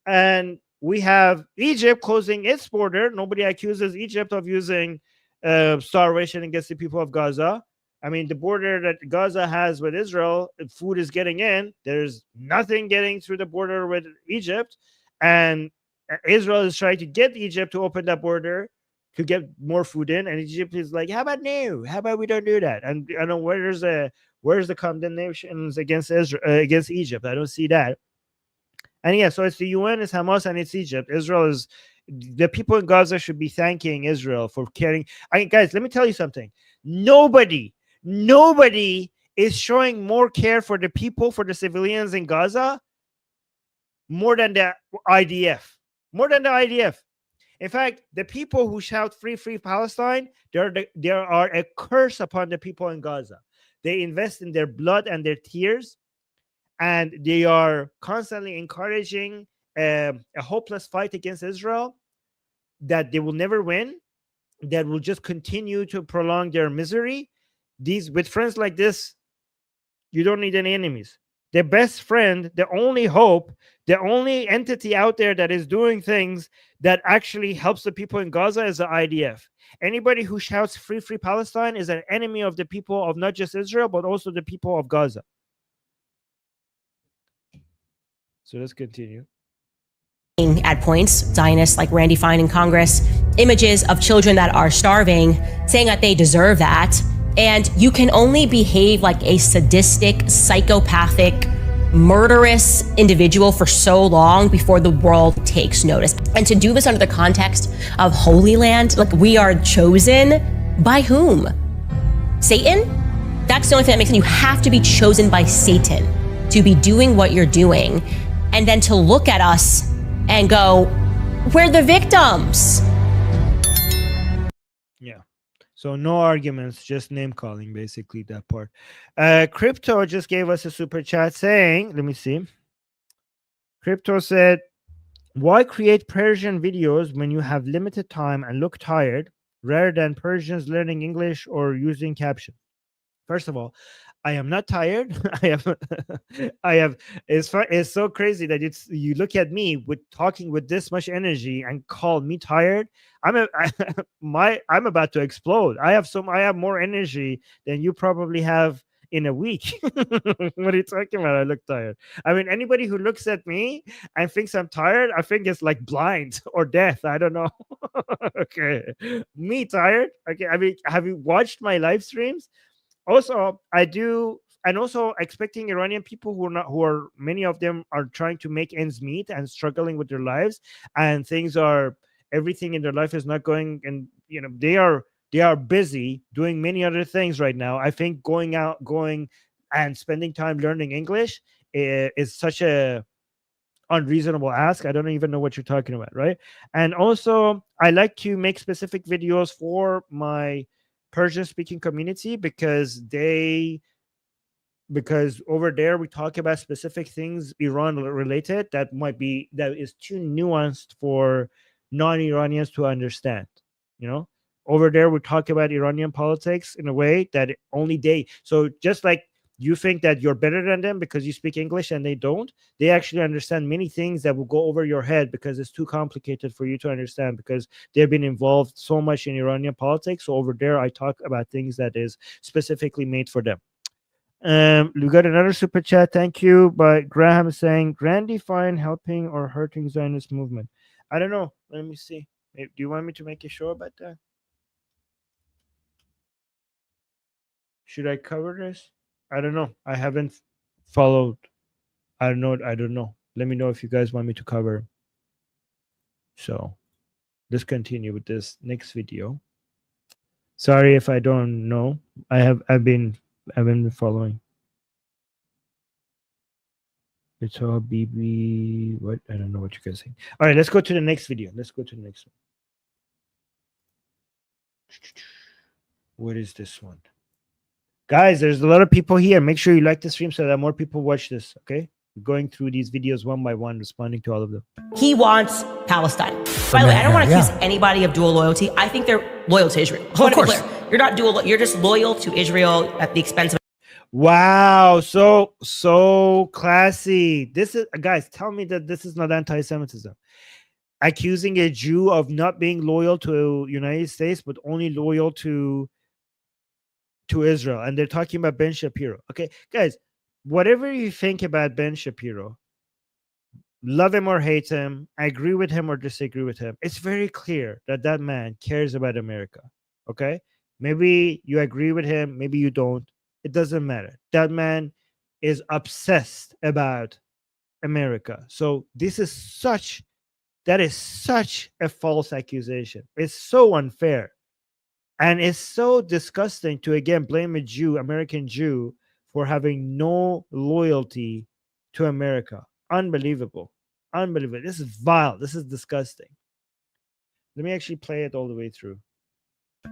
S1: And we have Egypt closing its border. Nobody accuses Egypt of using starvation against the people of Gaza. I mean, the border that Gaza has with Israel, food is getting in. There's nothing getting through the border with Egypt. And Israel is trying to get Egypt to open that border to get more food in. And Egypt is like, how about no? How about we don't do that? And I don't know where's the condemnations against against Egypt. I don't see that. And yeah, so it's the UN, it's Hamas, and it's Egypt. Israel is, the people in Gaza should be thanking Israel for caring. Guys, let me tell you something. Nobody is showing more care for the people, for the civilians in Gaza, more than the IDF. More than the IDF. In fact, the people who shout free Palestine, there are a curse upon the people in Gaza. They invest in their blood and their tears, and they are constantly encouraging a hopeless fight against Israel that they will never win, that will just continue to prolong their misery. With friends like this, you don't need any enemies. The best friend, the only hope, the only entity out there that is doing things that actually helps the people in Gaza is the IDF. Anybody who shouts free Palestine is an enemy of the people of not just Israel, but also the people of Gaza. So let's continue.
S2: At points, Zionists like Randy Fine in Congress, images of children that are starving, saying that they deserve that. And you can only behave like a sadistic, psychopathic, murderous individual for so long before the world takes notice. And to do this under the context of Holy Land, like, we are chosen by whom? Satan? That's the only thing that makes sense. You have to be chosen by Satan to be doing what you're doing, and then to look at us and go, we're the victims.
S1: Yeah. So no arguments, just name calling, basically, that part. Crypto just gave us a super chat saying, let me see. Crypto said, why create Persian videos when you have limited time and look tired rather than Persians learning English or using caption? First of all, I am not tired. I have. It's so crazy that you look at me with talking with this much energy and call me tired. I'm about to explode. I have more energy than you probably have in a week. What are you talking about? I look tired. I mean, anybody who looks at me and thinks I'm tired, I think it's like blind or deaf. I don't know. Okay, me tired. Okay, I mean, have you watched my live streams? Also, I do, and also expecting Iranian people many of them are trying to make ends meet and struggling with their lives, and everything in their life is not going, and they are busy doing many other things right now. I think going and spending time learning English is such a unreasonable ask. I don't even know what you're talking about, right? And also, I like to make specific videos for my Persian speaking community because over there we talk about specific things Iran related that is too nuanced for non-Iranians to understand. You know, over there we talk about Iranian politics in a way that only they. So just like you think that you're better than them because you speak English and they don't, they actually understand many things that will go over your head because it's too complicated for you to understand because they've been involved so much in Iranian politics. So over there I talk about things that is specifically made for them. We got another super chat. Thank you. But Graham saying, "Grand define helping or hurting Zionist movement." I don't know. Let me see. Do you want me to make a show about that? Should I cover this? I don't know. I haven't followed. I don't know. I don't know. Let me know if you guys want me to cover. So let's continue with this next video. Sorry if I don't know. I've been following. It's all BB. What? I don't know what you guys saying. All right, let's go to the next video. Let's go to the next one. What is this one? Guys, there's a lot of people here. Make sure you like the stream so that more people watch this. Okay, we're going through these videos one by one, responding to all of them.
S2: He wants Palestine. By the way, I don't want to accuse anybody of dual loyalty. I think they're loyal to Israel. Of course. You're not dual. You're just loyal to Israel at the expense of.
S1: Wow, so classy. This is, guys, tell me that this is not anti-Semitism. Accusing a Jew of not being loyal to United States but only loyal to Israel, and they're talking about Ben Shapiro. Okay, guys, whatever you think about Ben Shapiro, love him or hate him, agree with him or disagree with him, it's very clear that that man cares about America. Okay, maybe you agree with him, maybe you don't. It doesn't matter. That man is obsessed about America. So that is such a false accusation. It's so unfair. And it's so disgusting to again blame a Jew, American Jew, for having no loyalty to America. Unbelievable. Unbelievable. This is vile. This is disgusting. Let me actually play it all the way through.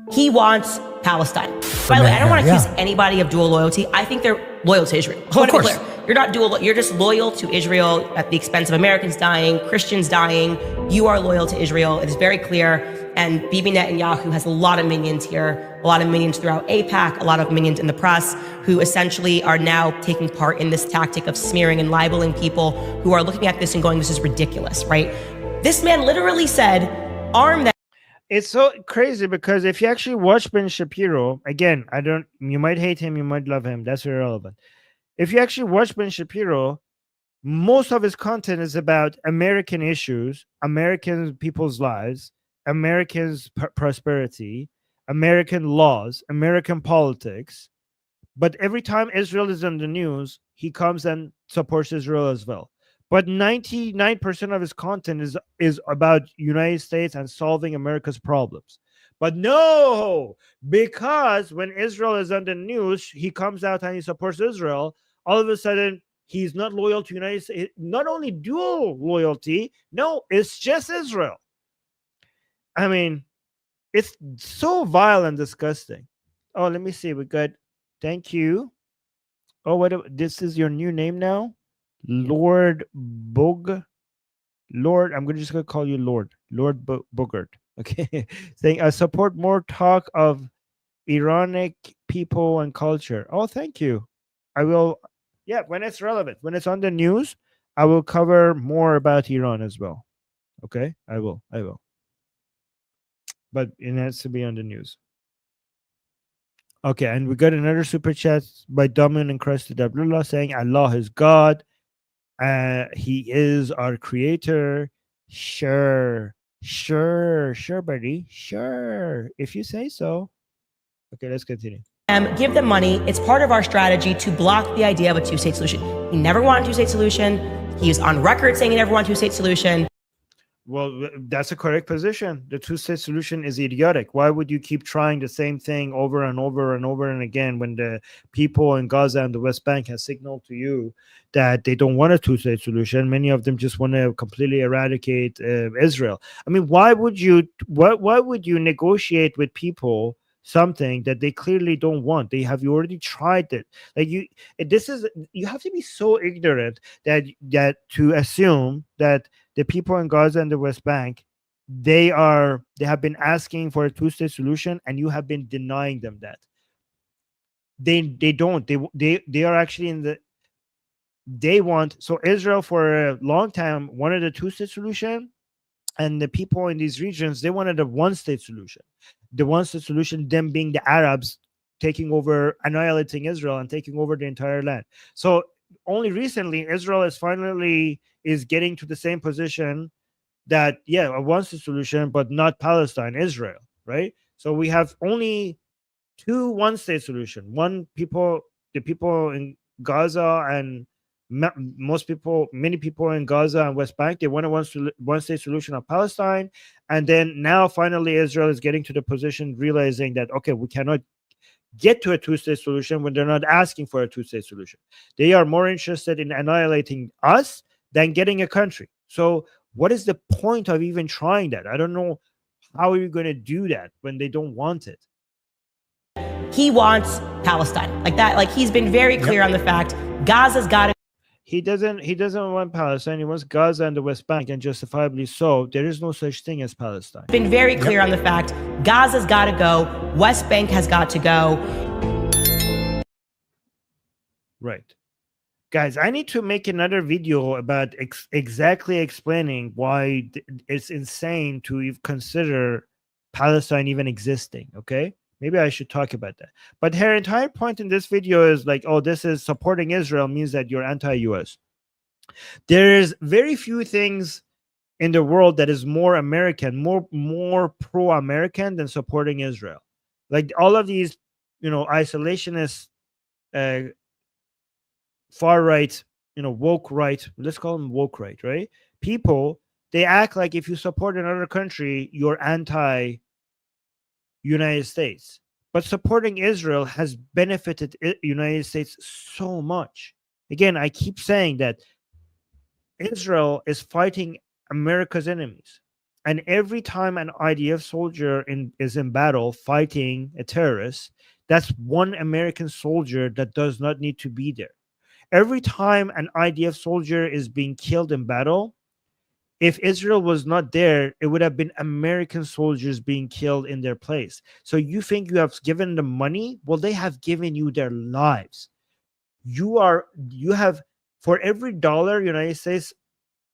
S2: He wants Palestine. By the way, I don't want to accuse anybody of dual loyalty. I think they're loyal to Israel. Of course. You're not dual. You're just loyal to Israel at the expense of Americans dying, Christians dying. You are loyal to Israel. It is very clear. And Bibi Netanyahu has a lot of minions here, a lot of minions throughout AIPAC, a lot of minions in the press who essentially are now taking part in this tactic of smearing and libeling people who are looking at this and going, this is ridiculous, right? This man literally said, arm that.
S1: It's so crazy because if you actually watch Ben Shapiro, again, you might hate him, you might love him. That's irrelevant. If you actually watch Ben Shapiro, most of his content is about American issues, American people's lives, Americans' prosperity, American laws, American politics. But every time Israel is in the news, he comes and supports Israel as well. But 99% of his content is about United States and solving America's problems. But no, because when Israel is on the news, he comes out and he supports Israel. All of a sudden, he's not loyal to United States. Not only dual loyalty, no, it's just Israel. I mean, it's so vile and disgusting. Oh, let me see. We got, thank you. Oh, this is your new name now? Lord Bug. Lord, I'm just going to call you Lord. Lord Bogart. Okay. Saying, I support more talk of Iranic people and culture. Oh, thank you. I will, yeah, when it's relevant, when it's on the news, I will cover more about Iran as well. Okay? I will. But it has to be on the news. Okay, and we got another super chat by Domin and Crusted Abdullah saying, Allah is God. He is our creator. Sure, buddy. Sure, if you say so. Okay, let's continue.
S2: Give them money. It's part of our strategy to block the idea of a two-state solution. He never wanted a two-state solution. He was on record saying he never wanted a two-state solution.
S1: Well, that's a correct position. The two-state solution is idiotic. Why would you keep trying the same thing over and over and over and again when the people in Gaza and the West Bank have signaled to you that they don't want a two-state solution? Many of them just want to completely eradicate Israel. I mean, why would you negotiate with people something that they clearly don't want. They have already tried it. Like you have to be so ignorant that to assume that the people in Gaza and the West Bank, they have been asking for a two-state solution, and you have been denying them that. They don't. They are actually in the they want. So Israel for a long time wanted a two-state solution, and the people in these regions, they wanted a one-state solution. The one-state solution, them being the Arabs taking over, annihilating Israel and taking over the entire land. So only recently Israel is getting to the same position that, yeah, a one-state solution, but not Palestine, Israel, right? So we have only two one-state solution. The people in Gaza and many people in Gaza and West Bank, they want a one-state solution of Palestine. And then now finally Israel is getting to the position, realizing that, okay, we cannot get to a two-state solution when they're not asking for a two-state solution. They are more interested in annihilating us than getting a country. So what is the point of even trying that? I don't know how are you going to do that when they don't want it.
S2: He wants Palestine like that. Like, he's been very clear on the fact Gaza's got to.
S1: He doesn't want Palestine. He wants Gaza and the West Bank, and justifiably so. There is no such thing as Palestine.
S2: Been very clear on the fact Gaza's got to go. West Bank has got to go.
S1: Right. Guys, I need to make another video about exactly explaining why it's insane to even consider Palestine even existing, okay? Maybe I should talk about that. But her entire point in this video is like, oh, this is supporting Israel means that you're anti-US. There's very few things in the world that is more American, more pro-American than supporting Israel. Like all of these, isolationist, far right, woke right, let's call them woke right? People, they act like if you support another country, you're anti-United States. But supporting Israel has benefited United States so much. Again, I keep saying that Israel is fighting America's enemies. And every time an IDF soldier is in battle fighting a terrorist, that's one American soldier that does not need to be there. Every time an IDF soldier is being killed in battle, if Israel was not there, it would have been American soldiers being killed in their place. So you think you have given them money? Well, they have given you their lives. You have, for every dollar United States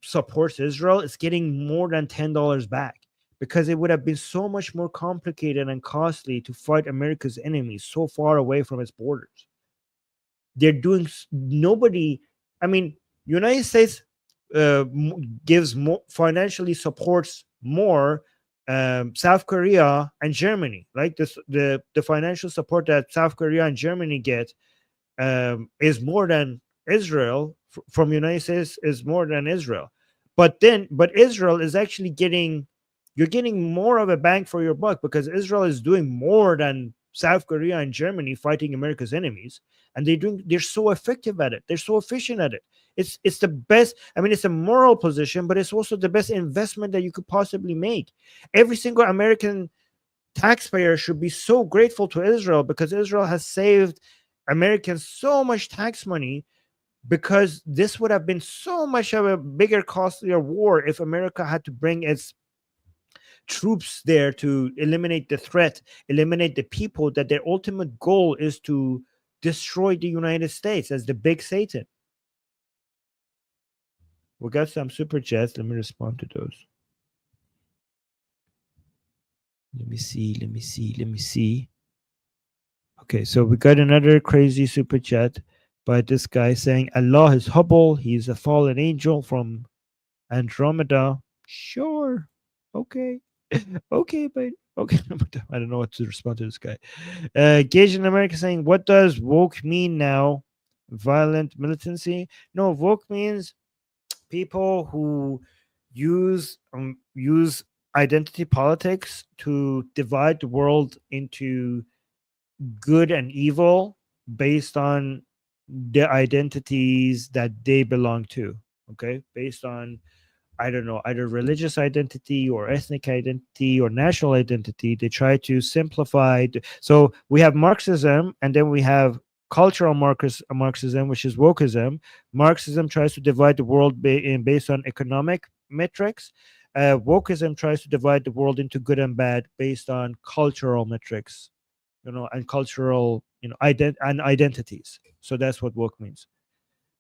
S1: supports Israel, it's getting more than $10 back, because it would have been so much more complicated and costly to fight America's enemies so far away from its borders. United States gives more, financially supports more South Korea and Germany. Like this, the financial support that South Korea and Germany get is more than Israel from United States, is more than Israel. But Israel is actually you're getting more of a bang for your buck, because Israel is doing more than South Korea and Germany fighting America's enemies, and they're so effective at it. They're so efficient at it. It's the best. It's a moral position, but it's also the best investment that you could possibly make. Every single American taxpayer should be so grateful to Israel, because Israel has saved Americans so much tax money, because this would have been so much of a bigger, costlier war if America had to bring its troops there to eliminate the threat, eliminate the people, that their ultimate goal is to destroy the United States as the big Satan. We got some super chats. Let me respond to those. Let me see. Okay, so we got another crazy super chat by this guy saying Allah is Hubble. He's a fallen angel from Andromeda. Sure. Okay. Okay, but okay. I don't know what to respond to this guy. Gage in America saying, what does woke mean now? Violent militancy? No, woke means people who use identity politics to divide the world into good and evil based on the identities that they belong to. Okay, based on I don't know, either religious identity or ethnic identity or national identity. They try to simplify. So we have Marxism, and then we have cultural Marxism, which is wokeism. Marxism tries to divide the world based on economic metrics. Wokeism tries to divide the world into good and bad based on cultural metrics, and cultural, identities. So that's what woke means.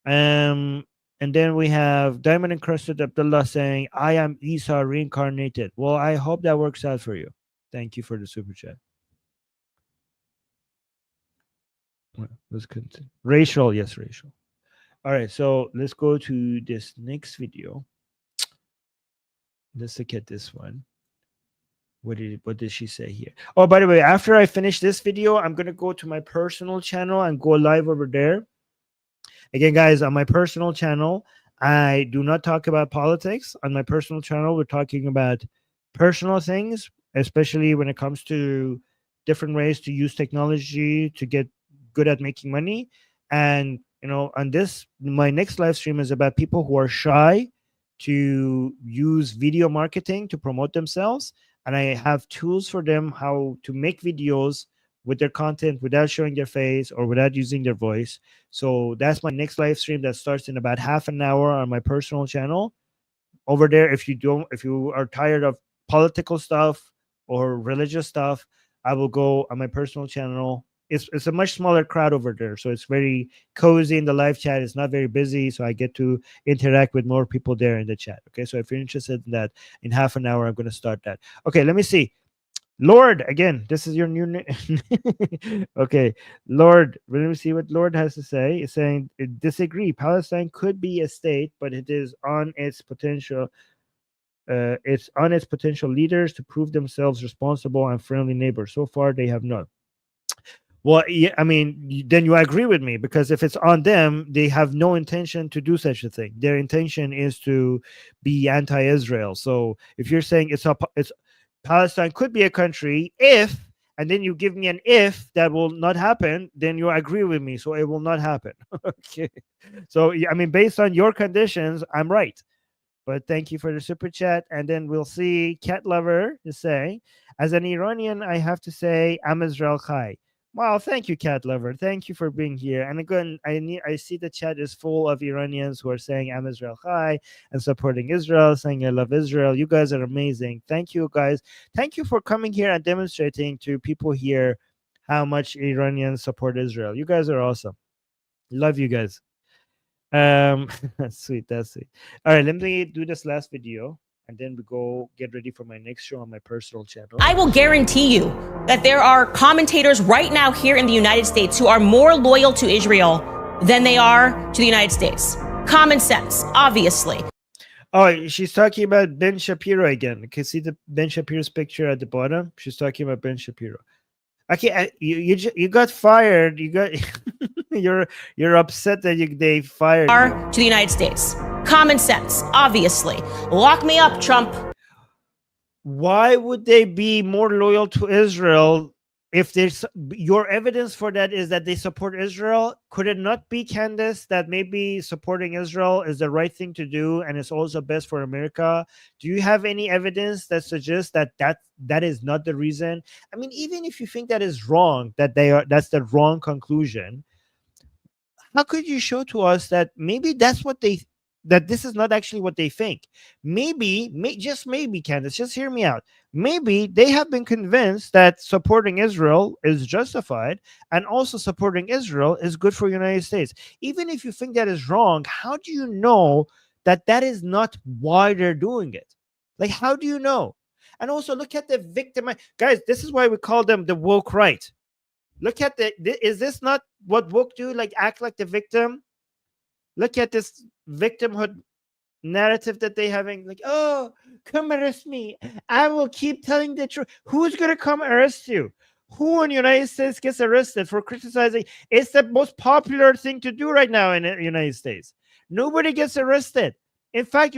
S1: Um, and then we have Diamond Encrusted Abdullah saying, I am Isa reincarnated. Well, I hope that works out for you. Thank you for the super chat. Well, let's continue. Racial, yes, racial. All right, so let's go to this next video. Let's look at this one. What did she say here? Oh, by the way, after I finish this video, I'm gonna go to my personal channel and go live over there. Again, guys, on my personal channel, I do not talk about politics. On my personal channel, we're talking about personal things, especially when it comes to different ways to use technology to get good at making money. And, on this, my next live stream is about people who are shy to use video marketing to promote themselves. And I have tools for them how to make videos with their content without showing their face or without using their voice. So that's my next live stream that starts in about half an hour on my personal channel. Over there, if you are tired of political stuff or religious stuff, I will go on my personal channel. It's a much smaller crowd over there, so it's very cozy in the live chat. It's not very busy, so I get to interact with more people there in the chat. Okay, so if you're interested in that, in half an hour, I'm going to start that. Okay, let me see. Lord, again, this is your new name. Okay, Lord, let me see what Lord has to say. It's saying, disagree. Palestine could be a state, but it is on its potential. It's on its potential leaders to prove themselves responsible and friendly neighbors. So far, they have not. Well, yeah, I mean, then you agree with me, because if it's on them, they have no intention to do such a thing. Their intention is to be anti-Israel. So if you're saying it's Palestine could be a country if, and then you give me an if that will not happen, then you agree with me. So it will not happen. Okay. So, I mean, based on your conditions, I'm right. But thank you for the super chat. And then we'll see Cat Lover is saying, as an Iranian, I have to say, I'm Israel Chai. Wow, thank you, Cat Lover. Thank you for being here. And again, I see the chat is full of Iranians who are saying I'm Israel Chai and supporting Israel, saying I love Israel. You guys are amazing. Thank you, guys. Thank you for coming here and demonstrating to people here how much Iranians support Israel. You guys are awesome. Love you guys. That's sweet. That's sweet. All right, let me do this last video, and then we go get ready for my next show on my personal channel.
S2: I will guarantee you that there are commentators right now here in the United States who are more loyal to Israel than they are to the United States. Common sense, obviously.
S1: Oh, she's talking about Ben Shapiro again. You can see the Ben Shapiro's picture at the bottom. She's talking about Ben Shapiro. Okay, you got fired. You got you're upset that they fired
S2: you. To the United States. Common sense, obviously. Lock me up, Trump.
S1: Why would they be more loyal to Israel if there's your evidence for that is that they support Israel? Could it not be, Candace, that maybe supporting Israel is the right thing to do and it's also best for America? Do you have any evidence that suggests that is not the reason? I mean, even if you think that is wrong, that's the wrong conclusion, how could you show to us that maybe that's what that this is not actually what they think? Just maybe, Candace, just hear me out. Maybe they have been convinced that supporting Israel is justified and also supporting Israel is good for the United States. Even if you think that is wrong, how do you know that is not why they're doing it? Like, how do you know? And also look at the victim. Guys, this is why we call them the woke right. Look at is this not what woke do? Like, act like the victim? Look at this victimhood narrative that they having. Like, oh, come arrest me. I will keep telling the truth. Who's going to come arrest you? Who in the United States gets arrested for criticizing? It's the most popular thing to do right now in the United States. Nobody gets arrested. In fact,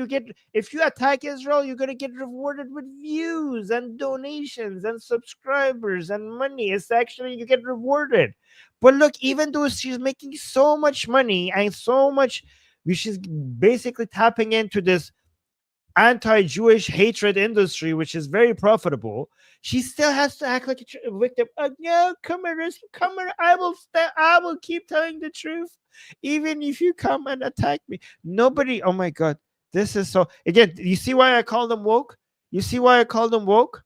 S1: if you attack Israel, you're going to get rewarded with views and donations and subscribers and money. It's actually, you get rewarded. But look, even though she's making so much money and so much, she's basically tapping into this anti-Jewish hatred industry, which is very profitable, she still has to act like a victim. No, come here, I will keep telling the truth, even if you come and attack me. Nobody. Oh my God, this is so. Again, you see why I call them woke? You see why I call them woke?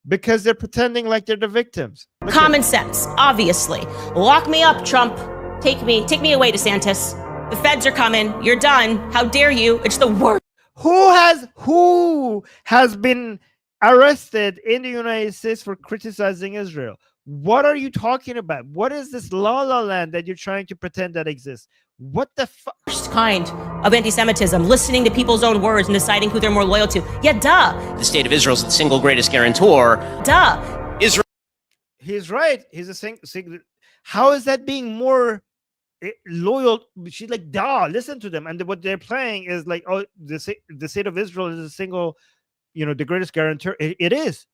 S1: Because they're pretending like they're the victims.
S2: Common sense, obviously. Lock me up, Trump. Take me away, DeSantis. The feds are coming. You're done. How dare you? It's the worst.
S1: Who has been arrested in the United States for criticizing Israel? What are you talking about? What is this la la land that you're trying to pretend that exists? What the fuck?
S2: Worst kind of anti-Semitism, listening to people's own words and deciding who they're more loyal to. Yeah, duh.
S3: The state of Israel is the single greatest guarantor.
S2: Duh.
S3: Israel.
S1: He's right. He's a how is that being more loyal? She's like, duh, listen to them. And what they're playing is like, oh, the state of Israel is a single, the greatest guarantor. It is.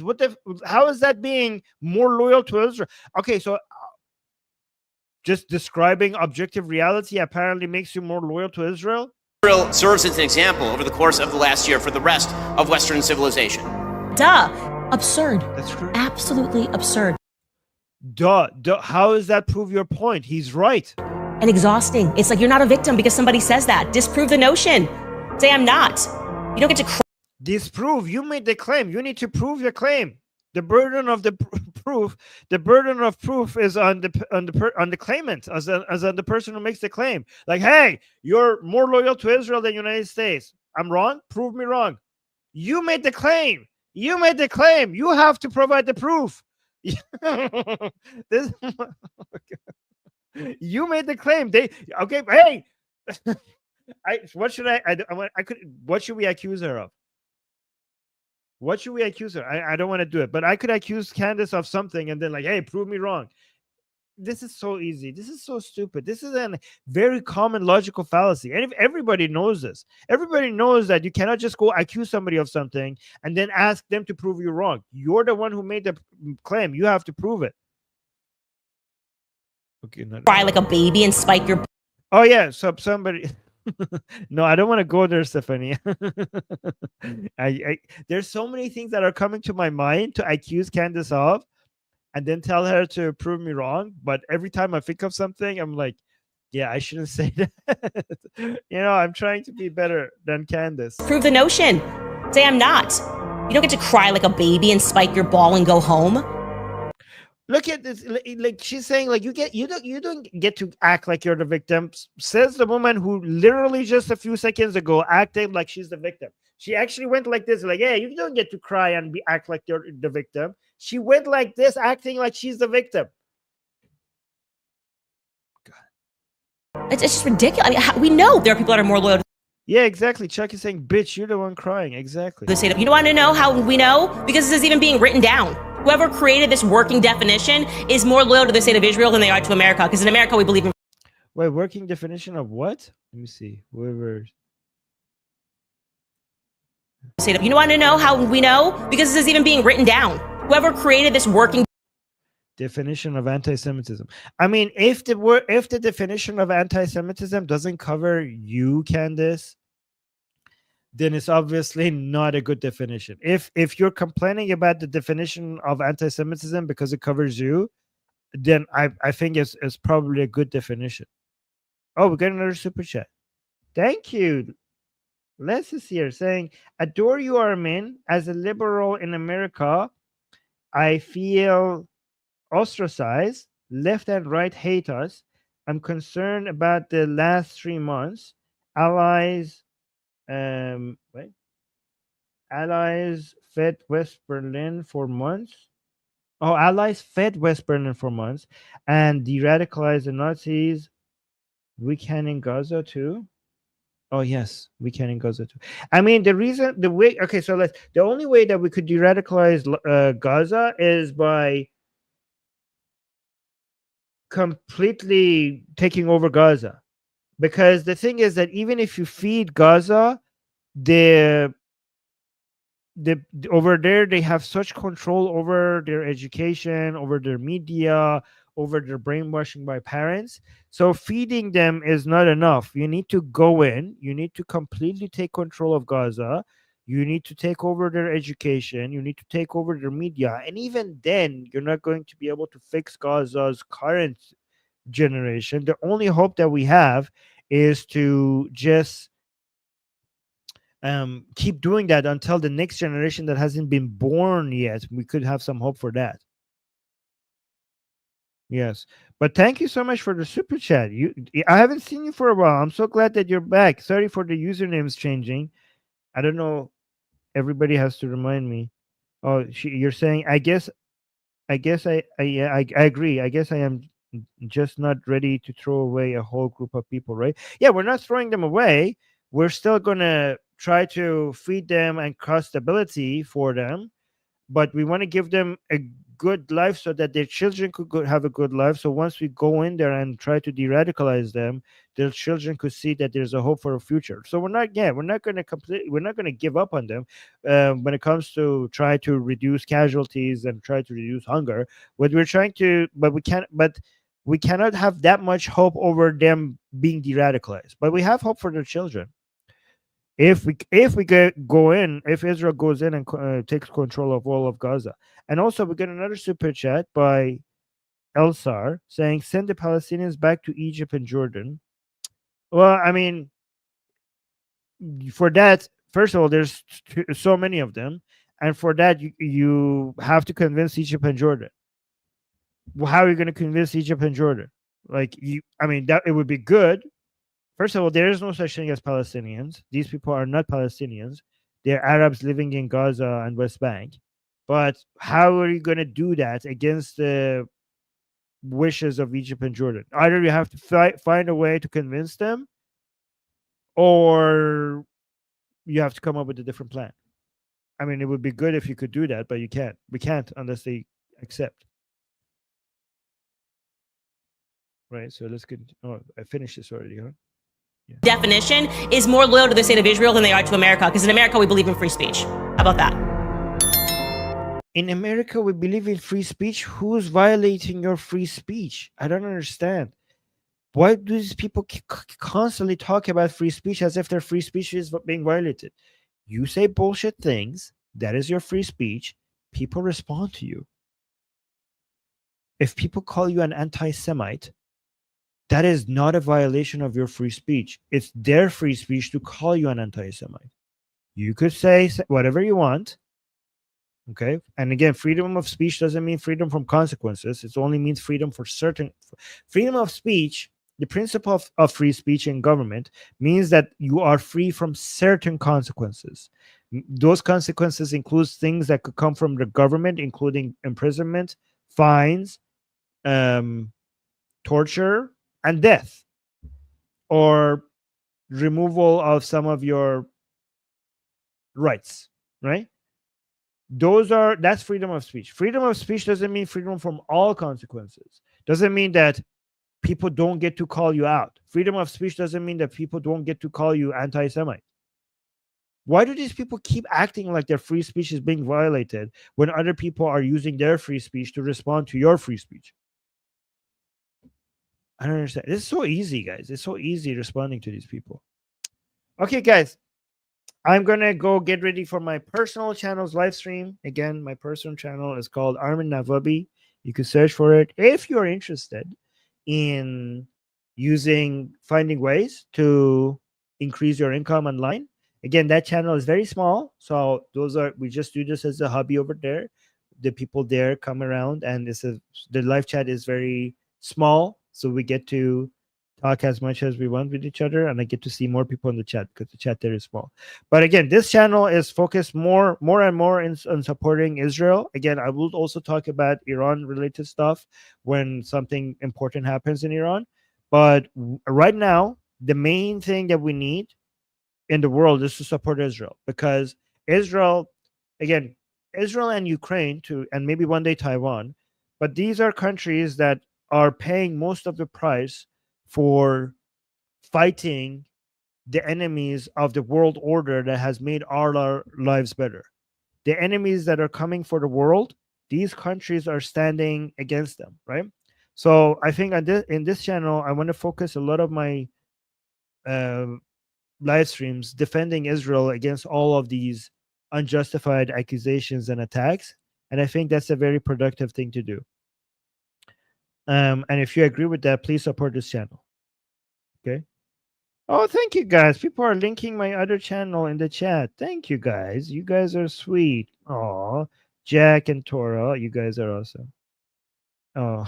S1: What the? How is that being more loyal to Israel? Okay, so just describing objective reality apparently makes you more loyal to Israel.
S3: Israel serves as an example over the course of the last year for the rest of Western civilization.
S2: Duh. Absurd.
S1: That's true.
S2: Absolutely absurd.
S1: Duh. How does that prove your point? He's right.
S2: And exhausting. It's like you're not a victim because somebody says that. Disprove the notion. Say I'm not. You don't get to
S1: disprove. You made the claim. You need to prove your claim. The burden of the proof. The burden of proof is on the claimant, as on the person who makes the claim. Like, hey, you're more loyal to Israel than the United States. I'm wrong. Prove me wrong. You made the claim. You made the claim. You have to provide the proof. You made the claim. Hey, what should we accuse her of? What should we accuse her? I don't want to do it, but I could accuse Candace of something and then like, hey, prove me wrong. This is so easy. This is so stupid. This is a very common logical fallacy. And if everybody knows this, everybody knows that you cannot just go accuse somebody of something and then ask them to prove you wrong. You're the one who made the claim. You have to prove it. Okay.
S2: Cry like a baby and spike your.
S1: Oh yeah. So somebody. No, I don't want to go there, Stephanie. There's so many things that are coming to my mind to accuse Candace of, and then tell her to prove me wrong. But every time I think of something, I'm like, yeah, I shouldn't say that. I'm trying to be better than Candace.
S2: Prove the notion. Say I'm not. You don't get to cry like a baby and spike your ball and go home.
S1: Look at this. Like she's saying, like you don't get to act like you're the victim. Says the woman who literally just a few seconds ago acted like she's the victim. She actually went like this, like, yeah, you don't get to cry and act like you're the victim. She went like this, acting like she's the victim.
S2: It's just ridiculous. I mean, we know there are people that are more loyal.
S1: Yeah, exactly. Chuck is saying, bitch, you're the one crying. Exactly.
S2: You want to know how we know? Because this is even being written down. Whoever created this working definition is more loyal to the state of Israel than they are to America. Because in America, we believe in.
S1: Wait, working definition of what? Let me see. Whoever.
S2: You want to know how we know? Because this is even being written down. Whoever created this working
S1: definition of anti-Semitism. I mean, if the definition of anti-Semitism doesn't cover you, Candace, then it's obviously not a good definition. If you're complaining about the definition of anti-Semitism because it covers you, then I think it's probably a good definition. Oh, we got another super chat. Thank you. Les is here saying, adore you, Armin. As a liberal in America, I feel ostracized. Left and right hate us. I'm concerned about the last 3 months. Allies fed West Berlin for months. Oh, allies fed West Berlin for months and de-radicalized the Nazis. We can in Gaza too. Oh yes, we can in Gaza too. I mean, the only way that we could de-radicalize Gaza is by completely taking over Gaza. Because the thing is that even if you feed Gaza, over there they have such control over their education, over their media, over their brainwashing by parents. So feeding them is not enough. You need to go in, you need to completely take control of Gaza, you need to take over their education, you need to take over their media, and even then you're not going to be able to fix Gaza's current generation. The only hope that we have is to just keep doing that until the next generation that hasn't been born yet. We could have some hope for that. Yes, but thank you so much for the super chat. I haven't seen you for a while. I'm so glad that you're back. Sorry for the usernames changing. I don't know. Everybody has to remind me. Oh, you're saying. I agree. I guess I am just not ready to throw away a whole group of people, right? Yeah, we're not throwing them away. We're still gonna try to feed them and cause stability for them, but we want to give them a good life so that their children could have a good life. So once we go in there and try to de-radicalize them, their children could see that there's a hope for a future. So we're not going to give up on them when it comes to try to reduce casualties and try to reduce hunger. What we're trying to, but we cannot have that much hope over them being de-radicalized. But we have hope for their children. If go in, if Israel goes in and takes control of all of Gaza. And also we get another super chat by Elsar saying, send the Palestinians back to Egypt and Jordan. Well, I mean, for that, first of all, there's so many of them, and for that you have to convince Egypt and Jordan. Well, how are you going to convince Egypt and Jordan? That it would be good. First of all, there is no such thing as Palestinians. These people are not Palestinians. They're Arabs living in Gaza and West Bank. But how are you going to do that against the wishes of Egypt and Jordan? Either you have to find a way to convince them, or you have to come up with a different plan. I mean, it would be good if you could do that, but you can't. We can't unless they accept. Right, so let's get... Oh, I finished this already, huh?
S2: Yeah. Definition is more loyal to the state of Israel than they are to America, because in America we believe in free speech. How about that?
S1: In America we believe in free speech. Who's violating your free speech? I don't understand. Why do these people constantly talk about free speech as if their free speech is being violated? You say bullshit things, that is your free speech. People respond to you. If people call you an anti-Semite, that is not a violation of your free speech. It's their free speech to call you an anti-Semite. You could say whatever you want. Okay. And again, freedom of speech doesn't mean freedom from consequences. It only means freedom for certain. Freedom of speech, the principle of free speech in government, means that you are free from certain consequences. Those consequences include things that could come from the government, including imprisonment, fines, torture, and death, or removal of some of your rights, right? That's freedom of speech. Freedom of speech doesn't mean freedom from all consequences. Doesn't mean that people don't get to call you out. Freedom of speech doesn't mean that people don't get to call you anti-Semite. Why do these people keep acting like their free speech is being violated when other people are using their free speech to respond to your free speech? I don't understand. It's so easy, guys. It's so easy responding to these people. Okay, guys. I'm going to go get ready for my personal channel's live stream. Again, my personal channel is called Armin Navabi. You can search for it if you're interested in finding ways to increase your income online. Again, that channel is very small. So we just do this as a hobby over there. The people there come around, and the live chat is very small. So we get to talk as much as we want with each other, and I get to see more people in the chat because the chat there is small. But again, this channel is focused more and more on supporting Israel. Again, I will also talk about Iran related stuff when something important happens in Iran. But right now, the main thing that we need in the world is to support Israel, because Israel and Ukraine and maybe one day Taiwan, but these are countries that are paying most of the price for fighting the enemies of the world order that has made our lives better. The enemies that are coming for the world, these countries are standing against them, right? So I think in this channel, I want to focus a lot of my live streams defending Israel against all of these unjustified accusations and attacks. And I think that's a very productive thing to do. And if you agree with that, please support this channel. Okay. Oh, thank you guys. People are linking my other channel in the chat. Thank you guys. You guys are sweet. Oh, Jack and Tora, you guys are awesome. Oh,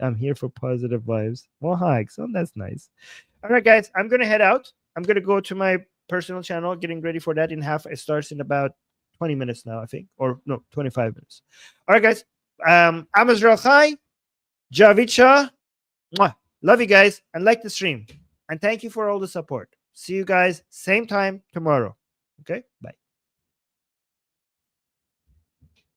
S1: I'm here for positive vibes. Well, hi. So that's nice. All right, guys, I'm going to head out. I'm going to go to my personal channel, getting ready for that in half. It starts in about 20 minutes now, I think. Or no, 25 minutes. All right, guys. I'm Israel Chai. Javid Shah. Mwah. Love you guys and like the stream. And thank you for all the support. See you guys same time tomorrow. Okay? Bye.